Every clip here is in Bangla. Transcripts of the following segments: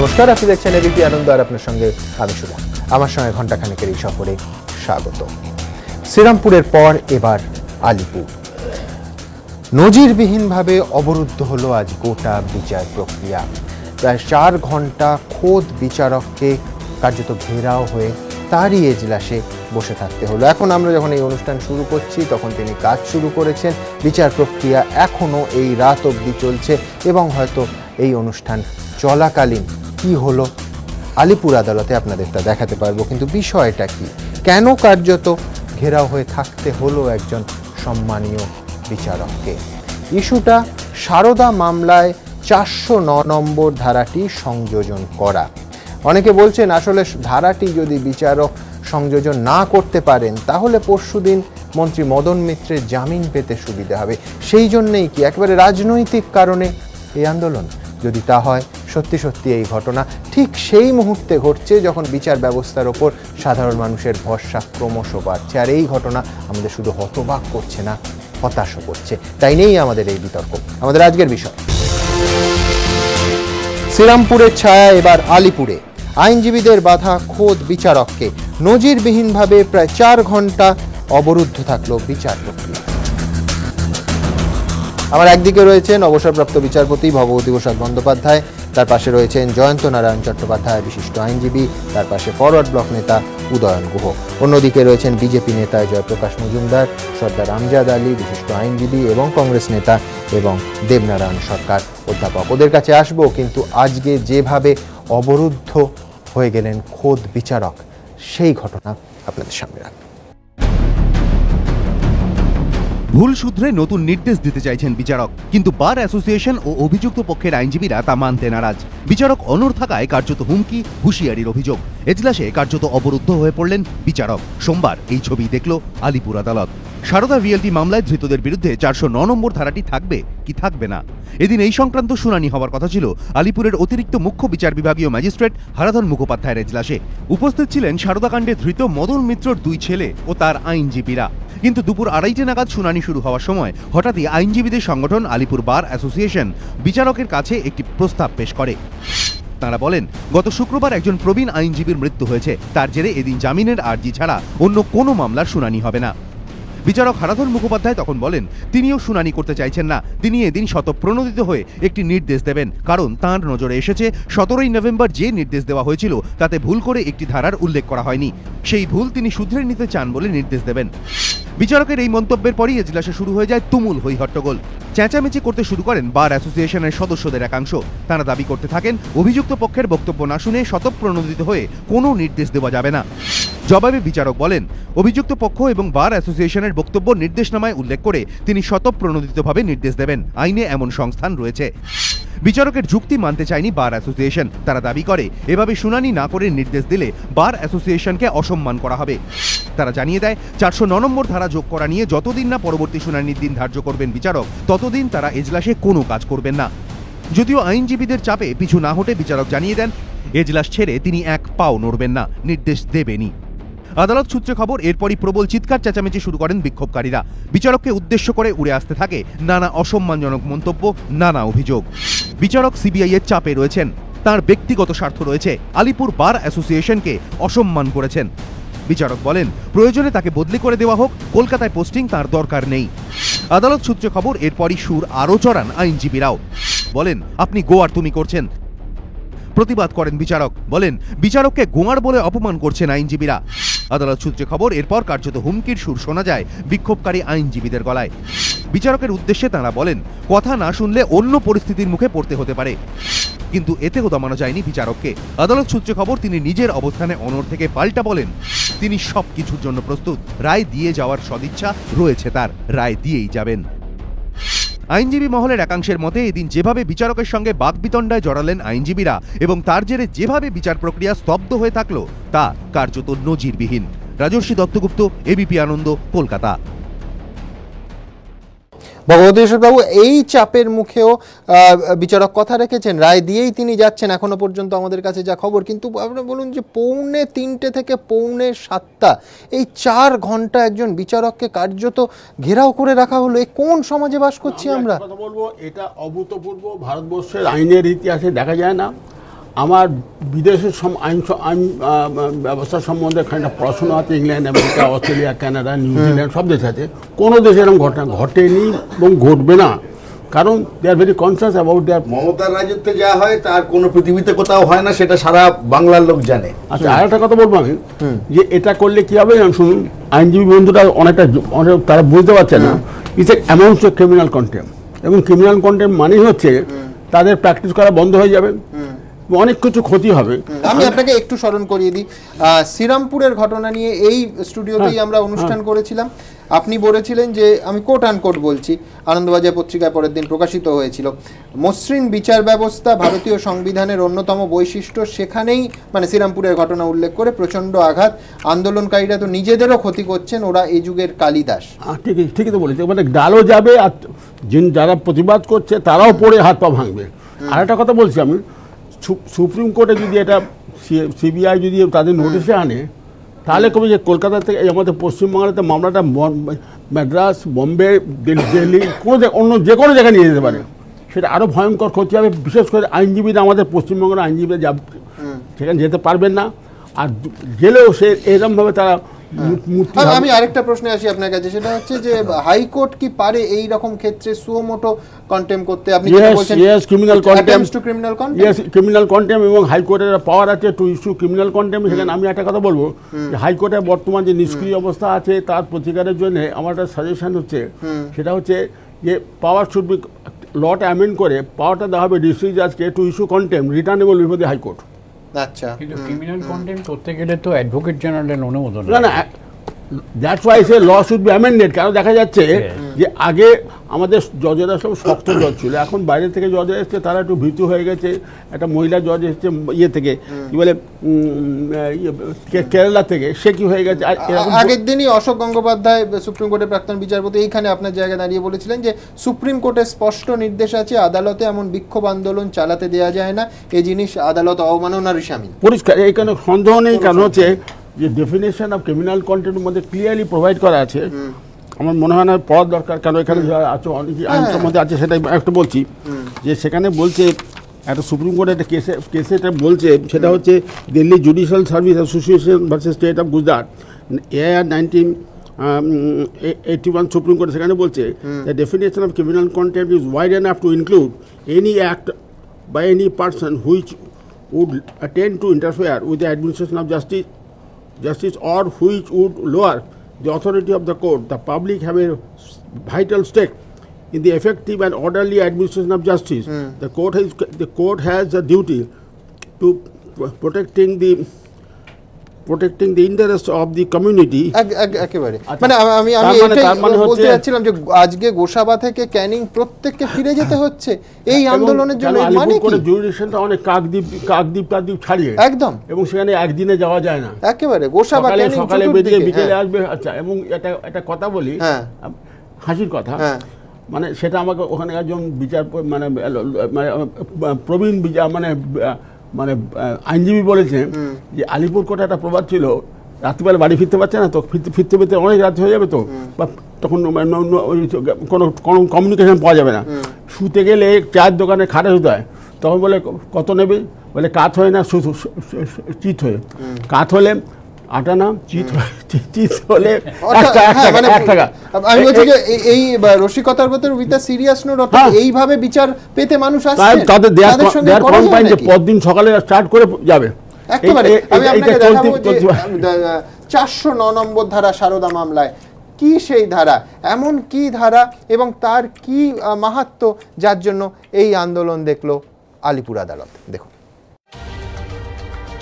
নমস্কার, আপনি দেখছেন এবিপি আনন্দ আর আপনার সঙ্গে আমি সুমন। আমার সঙ্গে ঘণ্টাখানেকের এই সফরে স্বাগত। শ্রীরামপুরের পর এবার আলিপুর। নজিরবিহীনভাবে অবরুদ্ধ হলো আজ গোটা বিচার প্রক্রিয়া। প্রায় 4 ঘন্টা খোদ বিচারককে কার্যত ঘেরাও হয়ে তারই এজলাসে বসে থাকতে হলো। এখন আমরা যখন এই অনুষ্ঠান শুরু করছি তখন তিনি কাজ শুরু করেছেন। বিচার প্রক্রিয়া এখনও এই রাত অবধি চলছে এবং হয়তো এই অনুষ্ঠান চলাকালীন কি হলো আলিপুর আদালতে আপনাদের তা দেখাতে পারবো। কিন্তু বিষয়টা কি, কেন কার্যত ঘেরাও হয়ে থাকতে হলো একজন সম্মানীয় বিচারককে? ইস্যুটা সারদা মামলায় 409 নম্বর ধারাটি সংযোজন করা। অনেকে বলছেন আসলে ধারাটি যদি বিচারক সংযোজন না করতে পারেন তাহলে পরশুদিন মন্ত্রী মদন মিত্রের জামিন পেতে সুবিধা হবে। সেই জন্যেই কি একেবারে রাজনৈতিক কারণে এই আন্দোলন? যদি তা হয়, সত্যি সত্যি এই ঘটনা ঠিক সেই মুহূর্তে ঘটছে যখন বিচার ব্যবস্থার ওপর সাধারণ মানুষের ভরসা ক্রমশ বাড়ছে। আর এই ঘটনা আমাদের শুধু হতবাক করছে না, হতাশও করছে। তাই নেই আমাদের এই বিতর্ক। আমাদের আজকের বিষয়, শ্রীরামপুরের ছায়া এবার আলিপুরে। আইনজীবীদের বাধা খোদ বিচারককে। নজিরবিহীনভাবে প্রায় 4 ঘন্টা অবরুদ্ধ থাকলো বিচার প্রক্রিয়া। আমার একদিকে রয়েছেন অবসরপ্রাপ্ত বিচারপতি ভবতী প্রসাদ বন্দ্যোপাধ্যায়, তার পাশে রয়েছেন জয়ন্ত নারায়ণ চট্টোপাধ্যায়, বিশিষ্ট আইনজীবী, তার পাশে ফরওয়ার্ড ব্লক নেতা উদয়ন গুহ। অন্যদিকে রয়েছেন বিজেপি নেতা জয়প্রকাশ মজুমদার, সর্দার আমজাদ আলী, বিশিষ্ট আইনজীবী এবং কংগ্রেস নেতা, এবং দেবনারায়ণ সরকার অধ্যাপক। ওদের কাছে আসবো, কিন্তু আজকে যেভাবে অবরুদ্ধ হয়ে গেলেন খোদ বিচারক, সেই ঘটনা আপনাদের সামনে রাখবো। ভুল সূত্রে নতুন নির্দেশ দিতে চাইছেন বিচারক, কিন্তু বার অ্যাসোসিয়েশন ও অভিযুক্ত পক্ষের আইনজীবীরা তা মানতে নারাজ। বিচারক অনড় থাকায় কার্যত হুমকি, হুঁশিয়ারির অভিযোগ। এজলাসে কার্যত অবরুদ্ধ হয়ে পড়লেন বিচারক। সোমবার এই ছবি দেখল আলিপুর আদালত। সারদা রিয়েলটি মামলায় ধৃতদের বিরুদ্ধে 409 নম্বর ধারাটি থাকবে কি থাকবে না, এদিন এই সংক্রান্ত শুনানি হওয়ার কথা ছিল আলিপুরের অতিরিক্ত মুখ্য বিচার বিভাগীয় ম্যাজিস্ট্রেট হারাধন মুখোপাধ্যায়ের এজলাসে। উপস্থিত ছিলেন সারদাকাণ্ডে ধৃত মদন মিত্রর 2 ছেলে ও তার আইনজীবীরা। কিন্তু দুপুর 2:30 নাগাদ শুনানি শুরু হওয়ার সময় হঠাৎই আইনজীবীদের সংগঠন আলিপুর বার অ্যাসোসিয়েশন বিচারকের কাছে একটি প্রস্তাব পেশ করে। তাঁরা বলেন, গত শুক্রবার একজন প্রবীণ আইনজীবীর মৃত্যু হয়েছে, তার জেরে এদিন জামিনের আর্জি ছাড়া অন্য কোনো মামলার শুনানি হবে না। বিচারক হারাধন মুখোপাধ্যায় তখন বলেন, তিনিও শুনানি করতে চাইছেন না। তিনি এদিন স্বতঃপ্রণোদিত হয়ে একটি নির্দেশ দেবেন, কারণ তাঁর নজরে এসেছে 17 নভেম্বর যে নির্দেশ দেওয়া হয়েছিল তাতে ভুল করে একটি ধারার উল্লেখ করা হয়নি। সেই ভুল তিনি শুধরে নিতে চান বলে নির্দেশ দেবেন। বিচারকের এই মন্তব্যের পরই এজলাসে শুরু হয়ে যায় তুমুল হইহট্টগোল। চেঁচামেচি করতে শুরু করেন বার অ্যাসোসিয়েশনের সদস্যদের একাংশ। তারা দাবি করতে থাকেন, অভিযুক্ত পক্ষের বক্তব্য না শুনে স্বতঃপ্রণোদিত হয়ে কোনো নির্দেশ দেওয়া যাবে না। জবাবে বিচারক বলেন, অভিযুক্ত পক্ষ এবং বার অ্যাসোসিয়েশনের বক্তব্য নির্দেশনামায় উল্লেখ করে তিনি স্বতঃপ্রণোদিতভাবে নির্দেশ দেবেন। আইনে এমন সংস্থান রয়েছে। বিচারকের যুক্তি মানতে চায়নি বার অ্যাসোসিয়েশন। তারা দাবি করে, এভাবে শুনানি না করে নির্দেশ দিলে বার অ্যাসোসিয়েশনকে অসম্মান করা হবে। তারা জানিয়ে দেয়, 409 নম্বর ধারা যোগ করা নিয়ে যতদিন না পরবর্তী শুনানির দিন ধার্য করবেন বিচারক, ততদিন তারা এজলাসে কোনো কাজ করবেন না। যদিও আইনজীবীদের চাপে পিছু না হটে বিচারক জানিয়ে দেন, এজলাস ছেড়ে তিনি এক পাও নড়বেন না, নির্দেশ দেবেনই। আদালত সূত্রে খবর, এরপরই প্রবল চিৎকার চেঁচামেচি শুরু করেন বিক্ষোভকারীরা। বিচারককে উদ্দেশ্য করে উড়ে আসতে থাকে নানা অসম্মানজনক মন্তব্য, নানা অভিযোগ। বিচারক সিবিআই এর চাপে রয়েছেন, তার ব্যক্তিগত স্বার্থ রয়েছে। আলিপুর বার অ্যাসোসিয়েশনকে অসম্মান করেছেন। বিচারক বলেন, প্রয়োজনে তাকে বদলি করে দেওয়া হোক, কলকাতায় পোস্টিং তার দরকার নেই। আদালত সূত্রে খবর, এরপরই সুর আরও চড়ান আইনজীবীরাও। বলেন, আপনি গোয়ার তুমি করছেন। প্রতিবাদ করেন বিচারক, বলেন বিচারককে গোয়ার বলে অপমান করছেন আইনজীবীরা। আদালত সূত্রে খবর, এরপর কার্যত হুমকির সুর শোনা যায় বিক্ষোভকারী আইনজীবীদের গলায়। বিচারকের উদ্দেশ্যে তাঁরা বলেন, কথা না শুনলে অন্য পরিস্থিতির মুখে পড়তে হতে পারে। কিন্তু এতেও দমানো যায়নি বিচারককে। আদালত সূত্রে খবর, তিনি নিজের অবস্থানে অনড় থেকে পাল্টা বলেন, তিনি সবকিছুর জন্য প্রস্তুত। রায় দিয়ে যাওয়ার সদিচ্ছা রয়েছে তার, রায় দিয়েই যাবেন। আইনজীবী মহলের একাংশের মতে, এদিন যেভাবে বিচারকের সঙ্গে বাকবিতণ্ডায় জড়ালেন আইনজীবীরা এবং তার জেরে যেভাবে বিচার প্রক্রিয়া স্তব্ধ হয়ে থাকলো, তা কার্যত নজিরবিহীন। রাজর্ষি দত্তগুপ্ত, এবিপি আনন্দ, কলকাতা। ভগবতী বাবু, এই চাপের মুখেও বিচারক কথা রেখেছেন, রায় দিয়েই তিনি যাচ্ছেন এখনো পর্যন্ত আমাদের কাছে যা খবর। কিন্তু আপনি বলুন যে 3:45 থেকে 6:45 এই 4 ঘন্টা একজন বিচারককে কার্যত ঘেরাও করে রাখা হলো। এই কোন সমাজে বাস করছি আমরা? কথা বলবো, এটা অভূতপূর্ব, ভারতবর্ষের আইনের ইতিহাসে দেখা যায় না। আমার বিদেশের আইন ব্যবস্থা সম্বন্ধে খানিকটা পড়াশোনা আছে। England, America, Australia, Canada, New Zealand সব দেশ আছে। কোনো দেশে এরকম ঘটনা ঘটেনি এবং ঘটবে না, কারণ they are very conscious about there. মমতার রাজত্বে যা হয় তার কোনো পৃথিবীতে কোথাও হয় না, সেটা সারা বাংলার লোক জানে। আচ্ছা, আর একটা কথা বলবো আমি, যে এটা করলে কি হবে শুনুন, আইনজীবী বন্ধুরা অনেক তারা বুঝতে পারছে না। It's amounts of criminal contempt, এবং ক্রিমিনাল কন্টেম মানেই হচ্ছে তাদের প্র্যাকটিস করা বন্ধ হয়ে যাবে, অনেক কিছু ক্ষতি হবে। আমি আপনাকে একটু স্মরণ করিয়ে দিই, শ্রীরামপুরের ঘটনা নিয়ে এই স্টুডিওতেই আমরা অনুষ্ঠান করেছিলাম। আপনি বলেছিলেন যে, আমি কোট অ্যান্ড কোট বলছি, আনন্দবাজার পত্রিকায় পরের দিন প্রকাশিত হয়েছিল, মসৃণ বিচার ব্যবস্থা ভারতীয় সংবিধানের অন্যতম বৈশিষ্ট্য, সেখানেই মানে শ্রীরামপুরের ঘটনা উল্লেখ করে প্রচণ্ড আঘাত, আন্দোলনকারীরা তো নিজেদেরও ক্ষতি করছেন, ওরা এই যুগের কালিদাস। ঠিকই তো বলেছে, মানে ডালও যাবে, আর যারা প্রতিবাদ করছে তারাও পড়ে হাত পা ভাঙবে। আর একটা কথা বলছি আমি, সুপ্রিম কোর্টে যদি এটা সিবিআই যদি তাদের নোটিশে আনে, তাহলে কবে যে কলকাতা থেকে আমাদের পশ্চিমবাংলাতে মামলাটা মাদ্রাস, বম্বে, দিল্লি, অন্য যে কোনো জায়গায় নিয়ে যেতে পারে, সেটা আরও ভয়ঙ্কর ক্ষতি হবে। বিশেষ করে আইনজীবীরা, আমাদের পশ্চিমবঙ্গের আইনজীবীরা সেখানে যেতে পারবেন না, আর গেলেও সে এরকমভাবে তারা। আমি আরেকটা প্রশ্নে আসি আপনার কাছে, সেটা হচ্ছে যে হাইকোর্ট কি পারে এই রকম ক্ষেত্রে সুমোটো কন্টেম করতে? আপনি বলছেন ক্রিমিনাল কন্টেম, ক্রিমিনাল কন্টেম, এবং হাইকোর্টের পাওয়ার আছে টু ইস্যু ক্রিমিনাল কন্টেম। সেখানে আমি একটা কথা বলবো, যে হাইকোর্টের বর্তমান যে নিষ্ক্রিয় অবস্থা আছে তার প্রতিকারের জন্য আমার একটা সাজেশন হচ্ছে, সেটা হচ্ছে যে পাওয়ার শুড বি, লটা অ্যামেন্ড করে পাওয়ারটা দেওয়া হবে ডিস্ট্রিক্ট জাজকে to issue contempt returnable before the high court. আচ্ছা, কিন্তু ক্রিমিনাল কন্টেম করতে গেলে তো অ্যাডভোকেট জেনারেলের অনুমোদন। না, that's why say law should be amended. কারণ দেখা যাচ্ছে যে আগে আমাদের জজেরা সব শক্ত জজ ছিল, এখন বাইরে থেকে জজ এসছে, তারা একটু ভীতু হয়ে গেছে। একটা মহিলা জজ এসছে ইয়ে থেকে, কি বলে কেরালা থেকে, সে কি হয়ে গেছে। আগের দিনই অশোক গঙ্গোপাধ্যায়, সুপ্রিম কোর্টের প্রাক্তন বিচারপতি, এইখানে আপনার জায়গায় দাঁড়িয়ে বলেছিলেন যে সুপ্রিম কোর্টের স্পষ্ট নির্দেশ আছে, আদালতে এমন বিক্ষোভ আন্দোলন চালাতে দেওয়া যায় না, এই জিনিস আদালত অবমাননারই শামিল। পরিষ্কার, এইখানে সন্দেহ নেই। কারণ হচ্ছে যে ডেফিনেশন অফ ক্রিমিনাল কন্টেন্টের মধ্যে ক্লিয়ারলি প্রোভাইড করা আছে। আমার মনে হয় না পড়ার দরকার, কারণ এখানে আছে অনেক আইন সম্বন্ধে আছে, সেটাই একটু বলছি। যে সেখানে বলছে, একটা সুপ্রিম কোর্টের একটা কেসে এটা বলছে, সেটা হচ্ছে Delhi Judicial Service Association versus State of Gujarat, AIR 1981 Supreme Court. সেখানে বলছে, the definition of criminal contempt is wide enough to include any act by any person which would attempt to interfere with the administration of justice or which would lower the authority of the court. The public have a vital stake in the effective and orderly administration of justice. The court has a duty to protecting the interest of the community. একেবারে, মানে আমি বলতে যাচ্ছিলাম যে আজকে গোসাবা থেকে ক্যানিং প্রত্যেককে ফিরে যেতে হচ্ছে এই আন্দোলনের জন্য। মানে কি জুরিডিকশনটা অনেক কাকদ্বীপ ছাড়িয়ে একদম, এবং সেখানে একদিনে যাওয়া যায় না। একেবারে গোসাবা ক্যানিং সকালে বেরিয়ে বিকেলে আসবে। আচ্ছা, এবং এটা কথা বলি, হাসির কথা, মানে সেটা আমাকে ওখানে একজন বিচার মানে প্রবীণ মানে আইনজীবী বলেছে যে আলিপুর কোর্টে একটা প্রবাদ ছিল, রাত্রিবেলা বাড়ি ফিরতে পারছে না তো, ফিরতে অনেক রাত হয়ে যাবে, তো বা তখন কোনো কমিউনিকেশন পাওয়া যাবে না। শুতে গেলে চায়ের দোকানে খাটে শুতে হয়, তখন বলে কত নেবে, বলে কাত হয় না চিত হয়ে, কাত হলে 8 আনা, চিত হলে 1 টাকা। আমি বলছি যে এই রসিকতার ভেতর উইথ আ সিরিয়াস নোট, এইভাবে বিচার পেতে মানুষ আসছে, তাদের পরদিন সকালে স্টার্ট করে যাবে। একেবারে আমি আপনাকে দেখাবো যে 409 নম্বর ধারা সারদা মামলায়, কি সেই ধারা, এমন কি ধারা এবং তার কি মাহাত্ম্য, যার জন্য এই আন্দোলন দেখলো আলিপুর আদালত। দেখুন,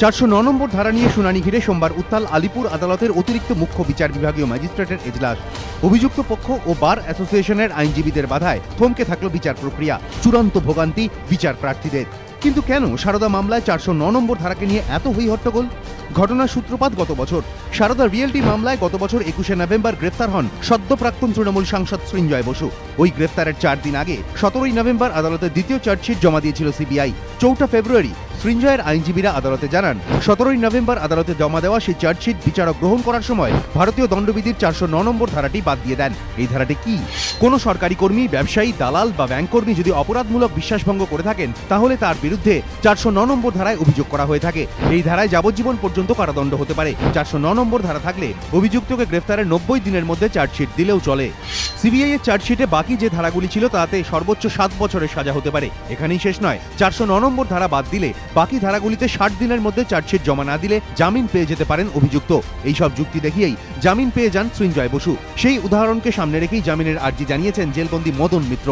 409 নম্বর ধারা নিয়ে শুনানি ঘিরে সোমবার উত্তাল আলিপুর আদালতের অতিরিক্ত মুখ্য বিচার বিভাগীয় ম্যাজিস্ট্রেটের এজলাস। অভিযুক্ত পক্ষ ও বার অ্যাসোসিয়েশনের আইনজীবীদের বাধায় থমকে থাকলো বিচার প্রক্রিয়া, চূড়ান্ত ভোগান্তি বিচার প্রার্থীদের। কিন্তু কেন সারদা মামলায় 409 নম্বর ধারাকে নিয়ে এত হই হট্টগোল? ঘটনার সূত্রপাত গত বছর। সারদা রিয়েলটি মামলায় গত বছর 21শে নভেম্বর গ্রেফতার হন সদ্য প্রাক্তন তৃণমূল সাংসদ সৃঞ্জয় বসু। ওই গ্রেফতারের 4 দিন আগে 17ই নভেম্বর আদালতে দ্বিতীয় চার্জশিট জমা দিয়েছিল সিবিআই। 4 ফেব্রুয়ারি সৃঞ্জয়ের আইনজীবীরা আদালতে জানান 17ই নভেম্বর আদালতে জমা দেওয়া সেই চার্জশিট বিচারক গ্রহণ করার সময় ভারতীয় দণ্ডবিধির 409 নম্বর ধারাটি বাদ দিয়ে দেন। এই ধারাটি কি? কোনো সরকারি কর্মী, ব্যবসায়ী, দালাল বা ব্যাংক কর্মী যদি অপরাধমূলক বিশ্বাসভঙ্গ করে থাকেন তাহলে তার বিরুদ্ধে 409 নম্বর ধারায় অভিযোগ করা হয়ে থাকে। এই ধারায় যাবজ্জীবন পর্যন্ত কারাদণ্ড হতে পারে। 409 নম্বর ধারা থাকলে অভিযুক্তকে গ্রেফতারের 90 দিনের মধ্যে চার্জশিট দিলেও চলে। সিবিআই এর চার্জশিটে বাকি যে ধারাগুলি ছিল তাতে সর্বোচ্চ 7 বছরের সাজা হতে পারে। এখানেই শেষ নয়, 409 নম্বর ধারা বাদ দিলে বাকি ধারাগুলিতে 60 দিনের মধ্যে চার্জশিট জমা না দিলে জামিন পেয়ে যেতে পারেন অভিযুক্ত। এইসব যুক্তি দেখিয়েই জামিন পেয়ে যান সৃঞ্জয় বসু। সেই উদাহরণকে সামনে রেখেই জামিনের আর্জি জানিয়েছেন জেলবন্দি মদন মিত্র।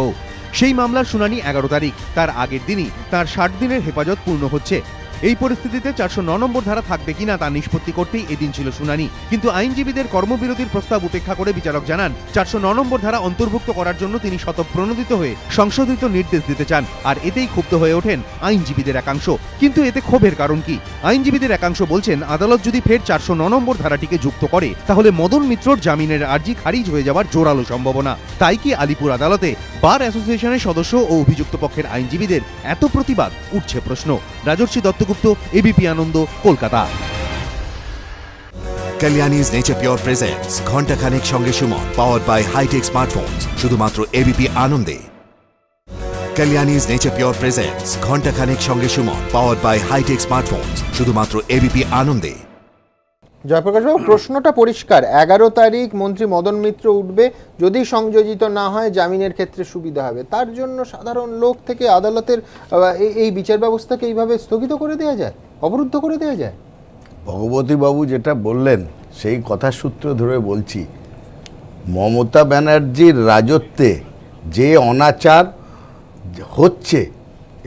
সেই মামলার শুনানি 11 তারিখ। তার আগের দিনই তার 60 দিনের হেফাজত পূর্ণ হচ্ছে। এই পরিস্থিতিতে 409 নম্বর ধারা থাকবে কিনা তা নিষ্পত্তি করতেই এদিন ছিল শুনানি। কিন্তু আইনজীবীদের কর্মবিরতির প্রস্তাব উপেক্ষা করে বিচারক জানান 409 নম্বর ধারা অন্তর্ভুক্ত করার জন্য তিনি স্বতঃপ্রণোদিত হয়ে সংশোধিত নির্দেশ দিতে চান। আর এতেই ক্ষুব্ধ হয়ে ওঠেন আইনজীবীদের একাংশ। কিন্তু এতে ক্ষোভের কারণ কি? আইনজীবীদের একাংশ বলছেন আদালত যদি ফের 409 নম্বর ধারাটিকে যুক্ত করে তাহলে মদন মিত্রর জামিনের আর্জি খারিজ হয়ে যাওয়ার জোরালো সম্ভাবনা। তাই কি আলিপুর আদালতে বার অ্যাসোসিয়েশনের সদস্য ও অভিযুক্ত পক্ষের আইনজীবীদের এত প্রতিবাদ? উঠছে প্রশ্ন। Rajarshi Dattagupta, ABP Ananda, Kolkata. Kalyani's Nature Pure presents ঘন্টা খানেক সঙ্গে Suman, powered by high-tech smartphones, শুধুমাত্র এবিপি আনন্দে। Kalyani's Nature Pure presents ঘন্টা খানেক সঙ্গে Suman, powered by high-tech smartphones, শুধুমাত্র এবিপি আনন্দে। জয়প্রকাশবাবু, প্রশ্নটা পরিষ্কার। 11 তারিখ মন্ত্রী মদন মিত্র উঠবে, যদি সংযোজিত না হয় জামিনের ক্ষেত্রে সুবিধা হবে। তার জন্য সাধারণ লোক থেকে আদালতের এই বিচার ব্যবস্থাকে এইভাবে স্থগিত করে দেওয়া যায়, অবরুদ্ধ করে দেওয়া যায়? ভগবতী বাবু যেটা বললেন সেই কথার সূত্র ধরে বলছি, মমতা ব্যানার্জির রাজত্বে যে অনাচার হচ্ছে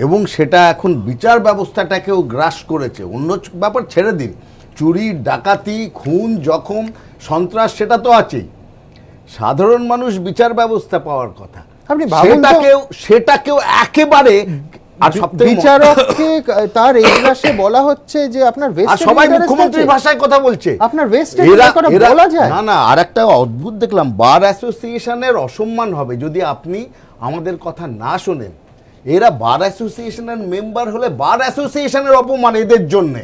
এবং সেটা এখন বিচার ব্যবস্থাটাকেও গ্রাস করেছে। অন্য ব্যাপার ছেড়ে দিন, চুরি, ডাকাতি, খুন, জখম, সন্ত্রাস সেটা তো আছেই। সাধারণ মানুষ বিচার ব্যবস্থা পাওয়ার কথা, আপনি সেটাকেও একেবারে বিচারককে তার এজলাসে বলা হচ্ছে যে আপনার সবাই মুখ্যমন্ত্রীর ভাষায় কথা বলছে, আপনার বলা যায় না। আর একটা অদ্ভুত দেখলাম, বার অ্যাসোসিয়েশনের অসম্মান হবে যদি আপনি আমাদের কথা না শোনেন। এরা বার অ্যাসোসিয়েশনের মেম্বার হলে বার অ্যাসোসিয়েশনের অপমান এদের জন্য,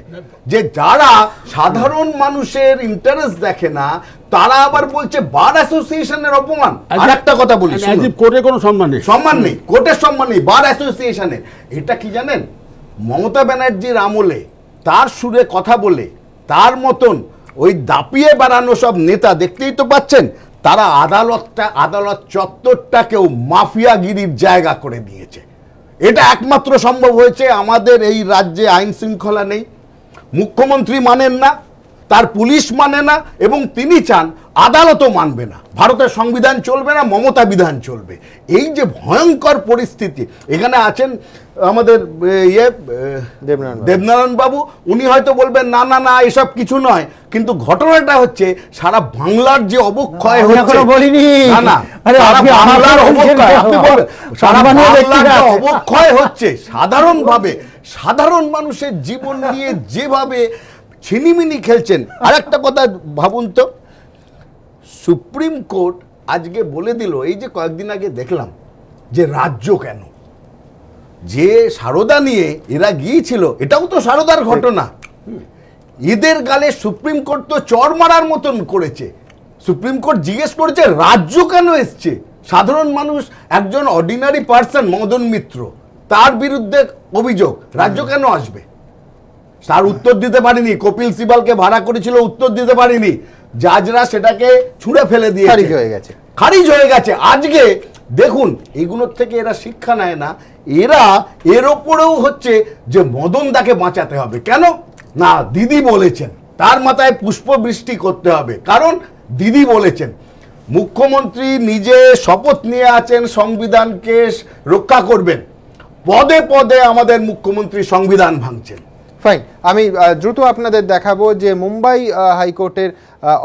যে যারা সাধারণ মানুষের ইন্টারেস্ট দেখে না তারা আবার বলছে বার অ্যাসোসিয়েশনের অপমান। আর একটা কথা বলি, কোর্টের কোনো সম্মান নেই, কোর্টের সম্মান নেই, বার অ্যাসোসিয়েশনের। এটা কি জানেন, মমতা ব্যানার্জির আমলে তার সুরে কথা বলে তার মতন ওই দাপিয়ে বেড়ানো সব নেতা দেখতেই তো পাচ্ছেন, তারা আদালত চত্বরটাকেও মাফিয়াগিরির জায়গা করে দিয়েছে। এটা একমাত্র সম্ভব হয়েছে, আমাদের এই রাজ্যে আইন শৃঙ্খলা নেই, মুখ্যমন্ত্রী মানেন না, তার পুলিশ মানে না, এবং তিনি চান আদালতও মানবে না, ভারতের সংবিধান চলবে না, মমতা বিধান চলবে। এই যে ভয়ঙ্কর পরিস্থিতি, এখানে আছেন আমাদের দেবনারায়ণ বাবু, উনি হয়তো বলবেন না না না এসব কিছু নয়, কিন্তু ঘটনাটা হচ্ছে সারা বাংলার যে অবক্ষয় হচ্ছে, অবক্ষয় হচ্ছে সাধারণভাবে, সাধারণ মানুষের জীবন নিয়ে যেভাবে ছিনিমিনি খেলছেন। আর একটা কথা ভাবুন তো, সুপ্রিম কোর্ট আজকে বলে দিল, এই যে কয়েকদিন আগে দেখলাম যে রাজ্য কেন, যে সারদা নিয়ে এরা গিয়েছিল, এটাও তো সারদার ঘটনা, এদের গালে সুপ্রিম কোর্ট তো চর মারার মতন করেছে। সুপ্রিম কোর্ট জিজ্ঞেস করেছে রাজ্য কেন এসছে। সাধারণ মানুষ, একজন অর্ডিনারি পার্সন মদন মিত্র, তার বিরুদ্ধে অভিযোগ, রাজ্য কেন আসবে? তার উত্তর দিতে পারিনি, কপিল সিবালকে ভাড়া করেছিল, উত্তর দিতে পারিনি, জাজরা সেটাকে ছুঁড়ে ফেলে দিয়ে খারিজ হয়ে গেছে। আজকে দেখুন, এগুলোর থেকে এরা শিক্ষা নেয় না, এরা এর ওপরেও হচ্ছে যে মদন দাকে বাঁচাতে হবে। কেন না, দিদি বলেছেন, তার মাথায় পুষ্পবৃষ্টি করতে হবে, কারণ দিদি বলেছেন। মুখ্যমন্ত্রী নিজে শপথ নিয়ে আছেন সংবিধানকে রক্ষা করবেন, পদে পদে আমাদের মুখ্যমন্ত্রী সংবিধান ভাঙছেন। ফাইন, আমি দ্রুত আপনাদের দেখাবো যে মুম্বাই হাইকোর্টের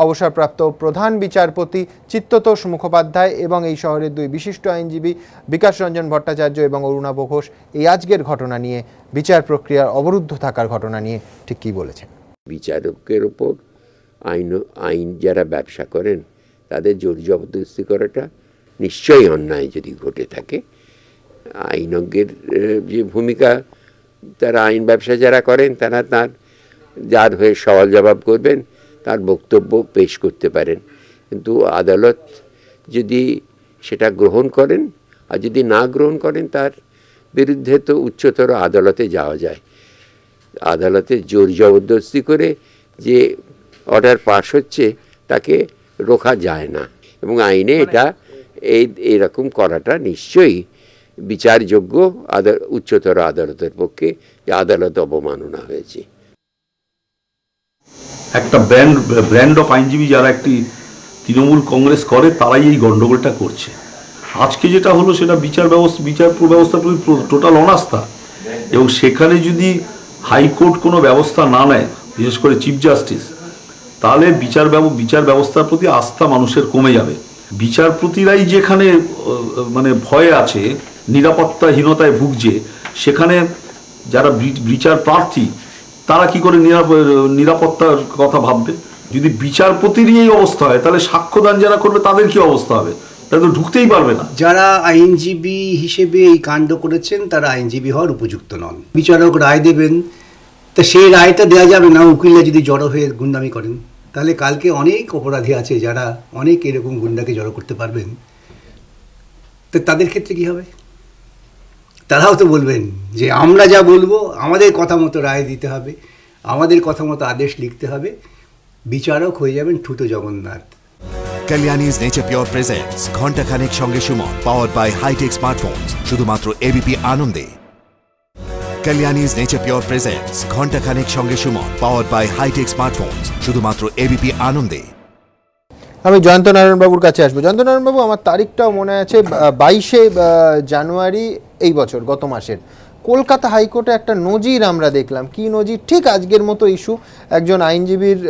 অবসরপ্রাপ্ত প্রধান বিচারপতি চিত্ততোষ মুখোপাধ্যায় এবং এই শহরের দুই বিশিষ্ট আইনজীবী বিকাশ রঞ্জন ভট্টাচার্য এবং অরুণাভ ঘোষ এই আজকের ঘটনা নিয়ে, বিচার প্রক্রিয়ার অবরুদ্ধ থাকার ঘটনা নিয়ে ঠিক কী বলেছেন। বিচারকের ওপর আইন যারা ব্যবসা করেন তাদের জোর জবরদস্তি করাটা নিশ্চয়ই অন্যায় যদি ঘটে থাকে। আইনজ্ঞের যে ভূমিকা, তারা আইন ব্যবসা যারা করেন তারা যার হয়ে সওয়াল জবাব করবেন তার বক্তব্য পেশ করতে পারেন, কিন্তু আদালত যদি সেটা গ্রহণ করেন আর যদি না গ্রহণ করেন তার বিরুদ্ধে তো উচ্চতর আদালতে যাওয়া যায়। আদালতে জোর জবরদস্তি করে যে অর্ডার পাস হচ্ছে তাকে রোখা যায় না, এবং আইনে এটা এইরকম করাটা নিশ্চয়ই বিচারযোগ্য উচ্চতর আদালতের পক্ষে, যে আদালত অবমাননা হয়েছে। একটা ব্র্যান্ড অফ আইনজীবী যারা একটি তৃণমূল কংগ্রেস করে তারাই এই গন্ডগোলটা করছে। আজকে যেটা হলো সেটা বিচার ব্যবস্থার প্রতি টোটাল অনাস্থা, এবং সেখানে যদি হাইকোর্ট কোনো ব্যবস্থা না নেয়, বিশেষ করে চিফ জাস্টিস, তাহলে বিচার ব্যবস্থার প্রতি আস্থা মানুষের কমে যাবে। বিচারপতিরাই যেখানে মানে ভয়ে আছে, নিরাপত্তাহীনতায় ভুগছে, সেখানে যারা বিচার প্রার্থী তারা কি করে নিরাপত্তার কথা ভাববে? যদি বিচারপতিরই এই অবস্থা হয় তাহলে সাক্ষ্যদান যারা করবে তাদের কি অবস্থা হবে? তারা তো ঢুকতেই পারবে না। যারা আইনজীবী হিসেবে এই কাণ্ড করেছেন তারা আইনজীবী হওয়ার উপযুক্ত নন। বিচারক রায় দেবেন, তা সেই রায়টা দেওয়া যাবে না উকিলরা যদি জড়ো হয়ে গুন্ডামি করেন। তাহলে কালকে অনেক অপরাধী আছে যারা অনেক এরকম গুন্ডাকে জড়ো করতে পারবেন, তো তাদের ক্ষেত্রে কি হবে? তারাও তো বলবেন যে আমরা যা বলবো আমাদের কথা মতো রায় দিতে হবে, আমাদের কথা মতো আদেশ লিখতে হবে। বিচারক হয়ে যাবেন ঠুটো Jagannath. Kalyani's nature pure presents ঘণ্টাখানেক সঙ্গে Suman, powered by hitech smartphones, শুধুমাত্র এবিপি আনন্দে। কালিয়ানিজ নেচার পিওর প্রেজেন্টস ঘণ্টাখানেক সঙ্গে Suman, powered by hitech smartphones, শুধুমাত্র এবিপি আনন্দে। আমি জয়ন্ত নারায়ণ বাবুর কাছে আসবো। জয়ন্ত নারায়ণ বাবু, আমার তারিখটাও মনে আছে, 22শে জানুয়ারি এই বছর, গত মাসের, কলকাতা হাইকোর্টে একটা নজির আমরা দেখলাম। কি নজির? ঠিক আজকের মতো ইস্যু, একজন আইনজীবীর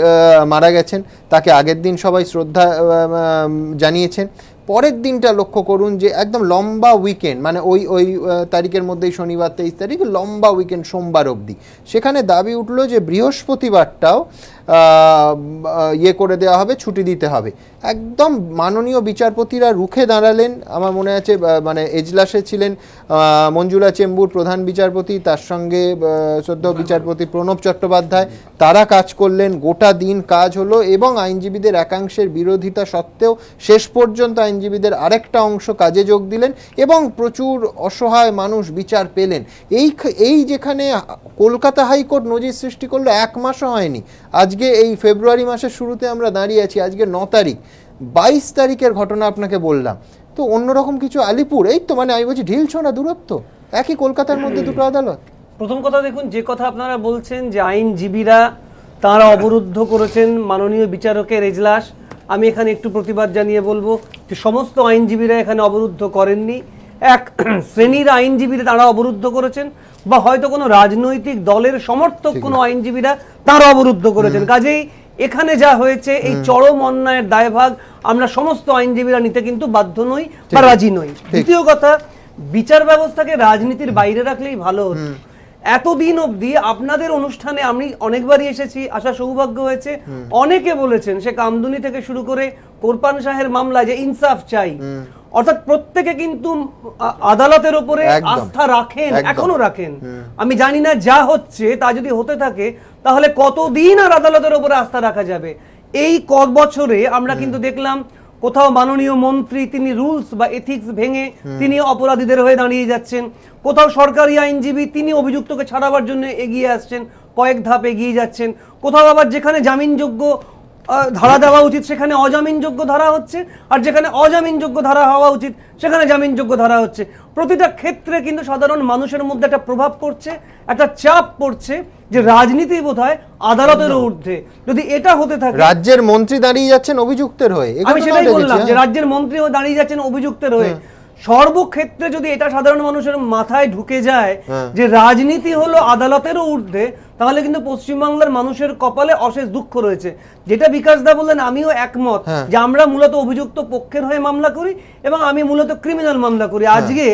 মারা গেছেন, তাকে আগের দিন সবাই শ্রদ্ধা জানিয়েছেন। পরের দিনটা লক্ষ্য করুন যে একদম লম্বা উইকেন্ড, মানে ওই তারিখের মধ্যেই, শনিবার 23 তারিখ, লম্বা উইকেন্ড সোমবার অবধি। সেখানে দাবি উঠলো যে বৃহস্পতিবারটাও করে দেওয়া হবে, ছুটি দিতে হবে। একদম মাননীয় বিচারপতিরা রুখে দাঁড়ালেন। আমার মনে আছে মানে এজলাসে ছিলেন মঞ্জুলা চেম্বুর প্রধান বিচারপতি, তার সঙ্গে শ্রদ্ধেয় বিচারপতি প্রণব চট্টোপাধ্যায়, তারা কাজ করলেন, গোটা দিন কাজ হলো, এবং আইনজীবীদের একাংশের বিরোধিতা সত্ত্বেও শেষ পর্যন্ত আইনজীবীদের আরেকটা অংশ কাজে যোগ দিলেন, এবং প্রচুর অসহায় মানুষ বিচার পেলেন। এই যেখানে কলকাতা হাইকোর্ট নজির সৃষ্টি করলো, 1 মাসও হয়নি। আজকে এই ফেব্রুয়ারি মাসের শুরুতে আমরা দাঁড়িয়ে আছি, আজকে 9 তারিখ, 22 তারিখের ঘটনা আপনাকে বললাম। তো অন্যরকম কিছু আলিপুর, এই তো মানে আমি বলছি ঢিলছোড়া দূরত্ব, একই কলকাতার মধ্যে দুটো আদালত। প্রথম কথা দেখুন, যে কথা আপনারা বলছেন যে আইনজীবীরা তারা অবরুদ্ধ করেছেন মাননীয় বিচারকের এজলাস, আমি এখানে একটু প্রতিবাদ জানিয়ে বলবো যে সমস্ত আইনজীবীরা এখানে অবরুদ্ধ করেননি। এক শ্রেণীর আইনজীবীরা তারা অবরুদ্ধ করেছেন, বা হয়তো কোনো রাজনৈতিক দলের সমর্থক কোনো আইনজীবীরা তারা অবরুদ্ধ করেছেন। কাজেই এখানে যা হয়েছে, এই চরম অন্যায়ের দায়ভাগ আমরা সমস্ত আইনজীবীরা নিতে কিন্তু বাধ্য নই বা রাজি নই। দ্বিতীয় কথা, বিচার ব্যবস্থাকে রাজনীতির বাইরে রাখলেই ভালো হতো। এতদিন অবধি আপনাদের অনুষ্ঠানে আমি অনেকবারই এসেছি, আসা সৌভাগ্য হয়েছে। অনেকে বলেছেন, সে কামদুনি থেকে শুরু করে কোরপান শাহের মামলা, যে ইনসাফ চাই, অর্থাৎ প্রত্যেকে কিন্তু আদালতের উপরে আস্থা রাখেন, এখনো রাখেন। আমি জানি না যা হচ্ছে তা যদি হতে থাকে তাহলে কতদিন আর আদালতের উপরে আস্থা রাখা যাবে। এই কত বছরে আমরা কিন্তু দেখলাম কোথাও মাননীয় মন্ত্রী তিনি রুলস বা এথিক্স ভেঙে তিনি অপরাধীদের হয়ে দাঁড়িয়ে যাচ্ছেন, কোথাও সরকারি আইনজীবী তিনি অভিযুক্তকে ছাড়াবার জন্য এগিয়ে আসছেন, কয়েক ধাপ এগিয়ে যাচ্ছেন, কোথাও আবার যেখানে জামিনযোগ্য ধারা দেওয়া উচিত সেখানে অজামিনযোগ্য ধারা হচ্ছে, আর যেখানে অজামিনযোগ্য ধারা হওয়া উচিত সেখানে জামিনযোগ্য ধারা হচ্ছে। প্রতিটা ক্ষেত্রে কিন্তু সাধারণ মানুষের মধ্যে একটা প্রভাব পড়ছে, একটা চাপ পড়ছে যে রাজনীতি বোধহয় আদালতের ঊর্ধ্বে। যদি এটা হতে থাকে, রাজ্যের মন্ত্রী দাঁড়িয়ে যাচ্ছেন অভিযুক্তের হয়ে, আমি সেটাই বললাম যে রাজ্যের মন্ত্রীও দাঁড়িয়ে যাচ্ছেন অভিযুক্তের হয়ে। সর্বক্ষেত্রে যদি এটা সাধারণ মানুষের মাথায় ঢুকে যায় যে রাজনীতি হলো আদালতেরও ঊর্ধ্বে, তাহলে কিন্তু পশ্চিমবাংলার মানুষের কপালে অশেষ দুঃখ রয়েছে। যেটা বিকাশ দা বললেন, আমিও একমত যে আমরা মূলত অভিযুক্ত পক্ষের হয়ে মামলা করি এবং আমি মূলত ক্রিমিনাল মামলা করি। আজকে